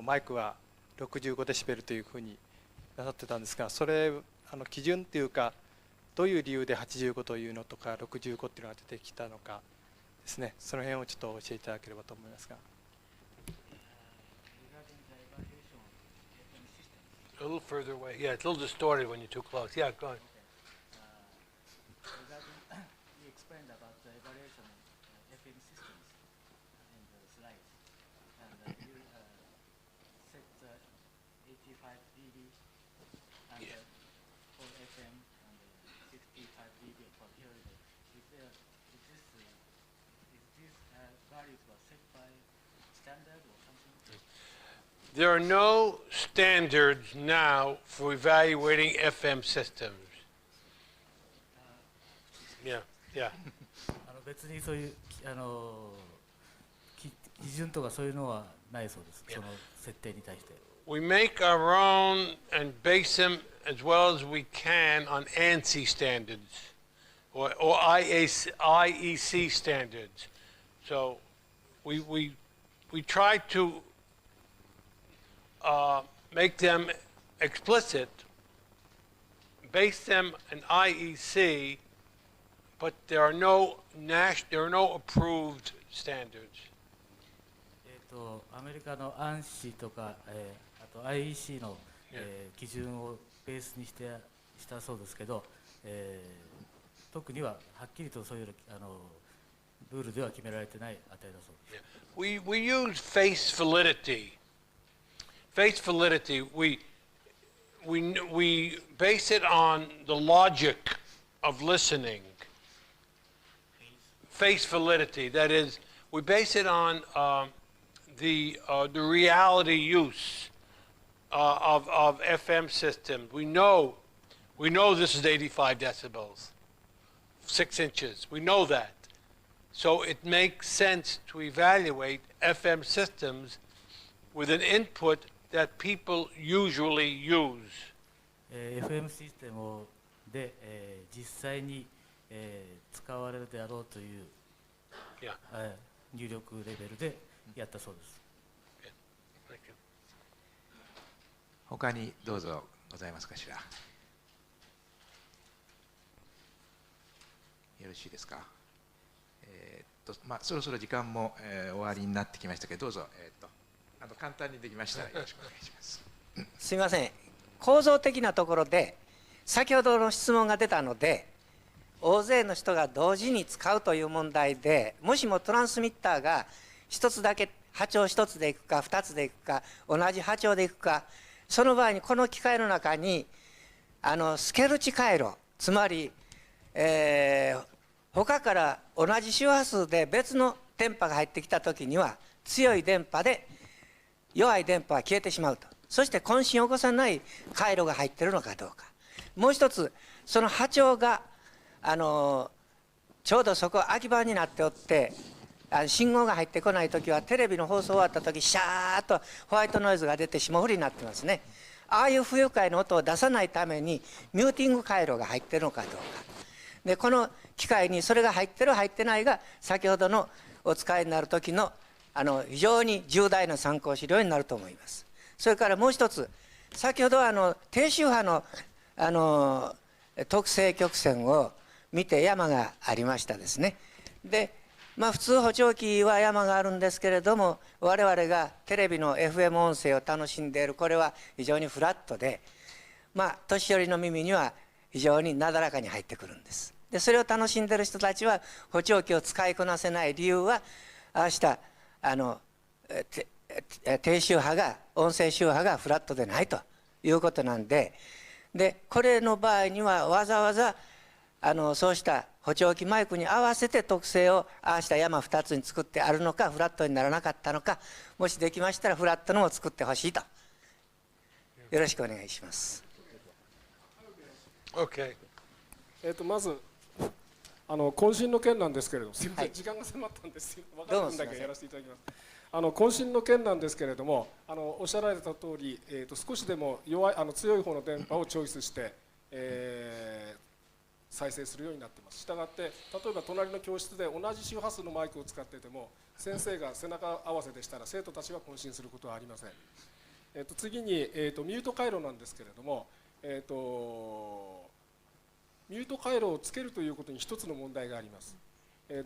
マイクは65デシベルというふうになさってたんですが、それ基準というか、どういう理由で85というのとか65っていうのが出てきたのかですね、その辺をちょっと教えていただければと思いますが。A little further away. Yeah, it's a little distorted when you're too close. Yeah, go ahead. You explained about the evaluation of FM systems in the slides, and you set the 85 dB and for FM and 60 There are no standards now for evaluating FM systems. Yeah, yeah. 別にそういう基準とかそういうのはないそうです。その設定に対して。We make our own and base them as well as we can on ANSI standards or IEC standards. So we try to make them explicit, base them in IEC, but there are no approved standards. アメリカの ANSI とか、あと IEC の、基準をベースにしたそうですけど、特にははっきりとそういうルールでは決められてない値だそうです。We use face validity. Face validity. We base it on the logic of listening. Face validity. That is, we base it on the reality use of FM systems. We know this is 85 decibels, 6 inches. We know that. So it makes sense to evaluate FM systems with an input that people usually use. FM システムで、実際に、使われるであろうという、入力レベルでやったそうです。他にどうぞございますかしら。よろしいですか。そろそろ時間も、終わりになってきましたけど、どうぞ、簡単にできましたらよろしくお願いします。すみません、構造的なところで先ほどの質問が出たので、大勢の人が同時に使うという問題で、もしもトランスミッターが一つだけ波長一つでいくか二つでいくか同じ波長でいくか、その場合にこの機械の中にスケルチ回路、つまり、他から同じ周波数で別の電波が入ってきたときには強い電波で弱い電波は消えてしまうと。そして渾身を起こさない回路が入っているのかどうか。もう一つ、その波長がちょうどそこ空き場になっておって信号が入ってこないときは、テレビの放送終わったときシャーッとホワイトノイズが出て霜降りになってますね。ああいう不愉快な音を出さないためにミューティング回路が入っているのかどうかで、この機械にそれが入ってる入ってないが先ほどのお使いになる時の非常に重大な参考資料になると思います。それからもう一つ、先ほど低周波の特性曲線を見て山がありましたですね。で、普通補聴器は山があるんですけれども、我々がテレビの FM 音声を楽しんでいる、これは非常にフラットで、年寄りの耳には非常になだらかに入ってくるんです。で、それを楽しんでいる人たちは補聴器を使いこなせない理由は、ああした低周波が音声周波がフラットでないということなんで、これの場合にはわざわざそうした補聴器マイクに合わせて特性をああした山2つに作ってあるのか、フラットにならなかったのか、もしできましたらフラットのを作ってほしいと。よろしくお願いします。Okay. まず渾身の件なんですけれども、すみません、時間が迫ったんですよ。分かる分だけやらせていただきます。渾身の件なんですけれども、おっしゃられた通り、少しでも強い方の電波をチョイスして、再生するようになっています。したがって、例えば隣の教室で同じ周波数のマイクを使っていても、先生が背中合わせでしたら生徒たちは渾身することはありません。次に、ミュート回路なんですけれども、ミュート回路をつけるということに一つの問題があります。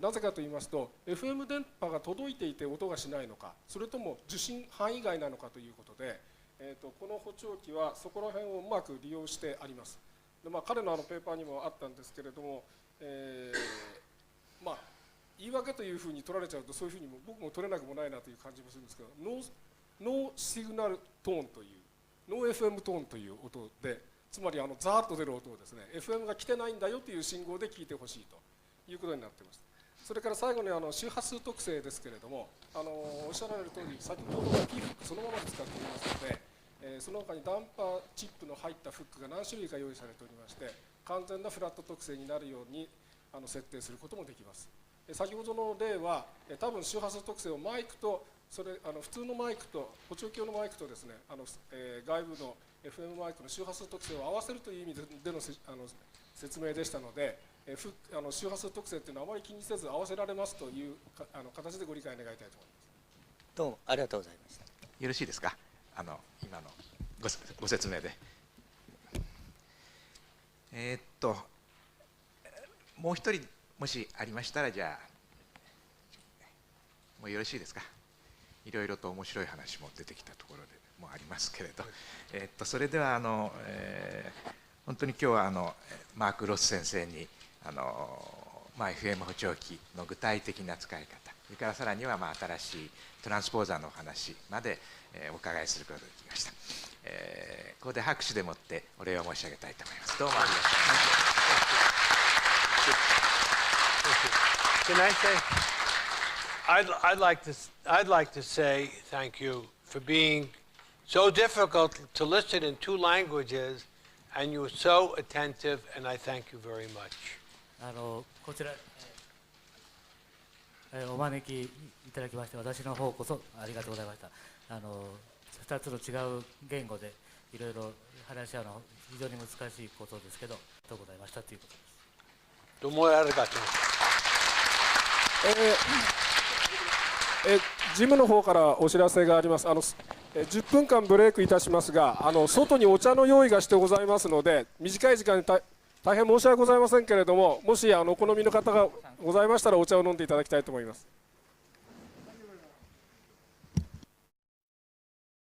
なぜかと言いますと、 FM 電波が届いていて音がしないのか、それとも受信範囲外なのかということで、この補聴器はそこら辺をうまく利用してあります。で、彼のペーパーにもあったんですけれども、言い訳というふうに取られちゃうと、そういうふうにも僕も取れなくもないなという感じもするんですけど、ノーシグナルトーンという、ノー FM トーンという音で、つまりザーッと出る音をですね、FM が来てないんだよという信号で聞いてほしいということになっています。それから最後に周波数特性ですけれども、おっしゃられる通り、先ほどの P フックそのままで使っておりますので、その他にダンパーチップの入ったフックが何種類か用意されておりまして、完全なフラット特性になるように設定することもできます。先ほどの例は、多分周波数特性をマイクと普通のマイクと補聴鏡のマイクとですね、外部の FM マイクの周波数特性を合わせるという意味での説明でしたので、周波数特性というのはあまり気にせず合わせられますという形でご理解願いたいと思います。どうもありがとうございました。よろしいですか、今のご説明で。もう一人もしありましたら、じゃあもうよろしいですか。いろいろと面白い話も出てきたところでもありますけれど、それでは本当に今日はマーク・ロス先生にFM 補聴器の具体的な使い方、それからさらには新しいトランスポーザーのお話までお伺いすることができました。ここで拍手でもってお礼を申し上げたいと思います。どうもありがとうございました。Can I say, I'd like to say thank you for being so difficult to listen in 2 languages, and you were so attentive, and I thank you very much. こちら、お招きいただきまして、私の方こそありがとうございました。2つの違う言語でいろいろ話し合うのは非常に難しいことですけど、ありがとうございましたということです。どうもありがとう。事務の方からお知らせがあります。10分間ブレイクいたしますが、外にお茶の用意がしてございますので、短い時間に大変申し訳ございませんけれども、もしお好みの方がございましたらお茶を飲んでいただきたいと思います。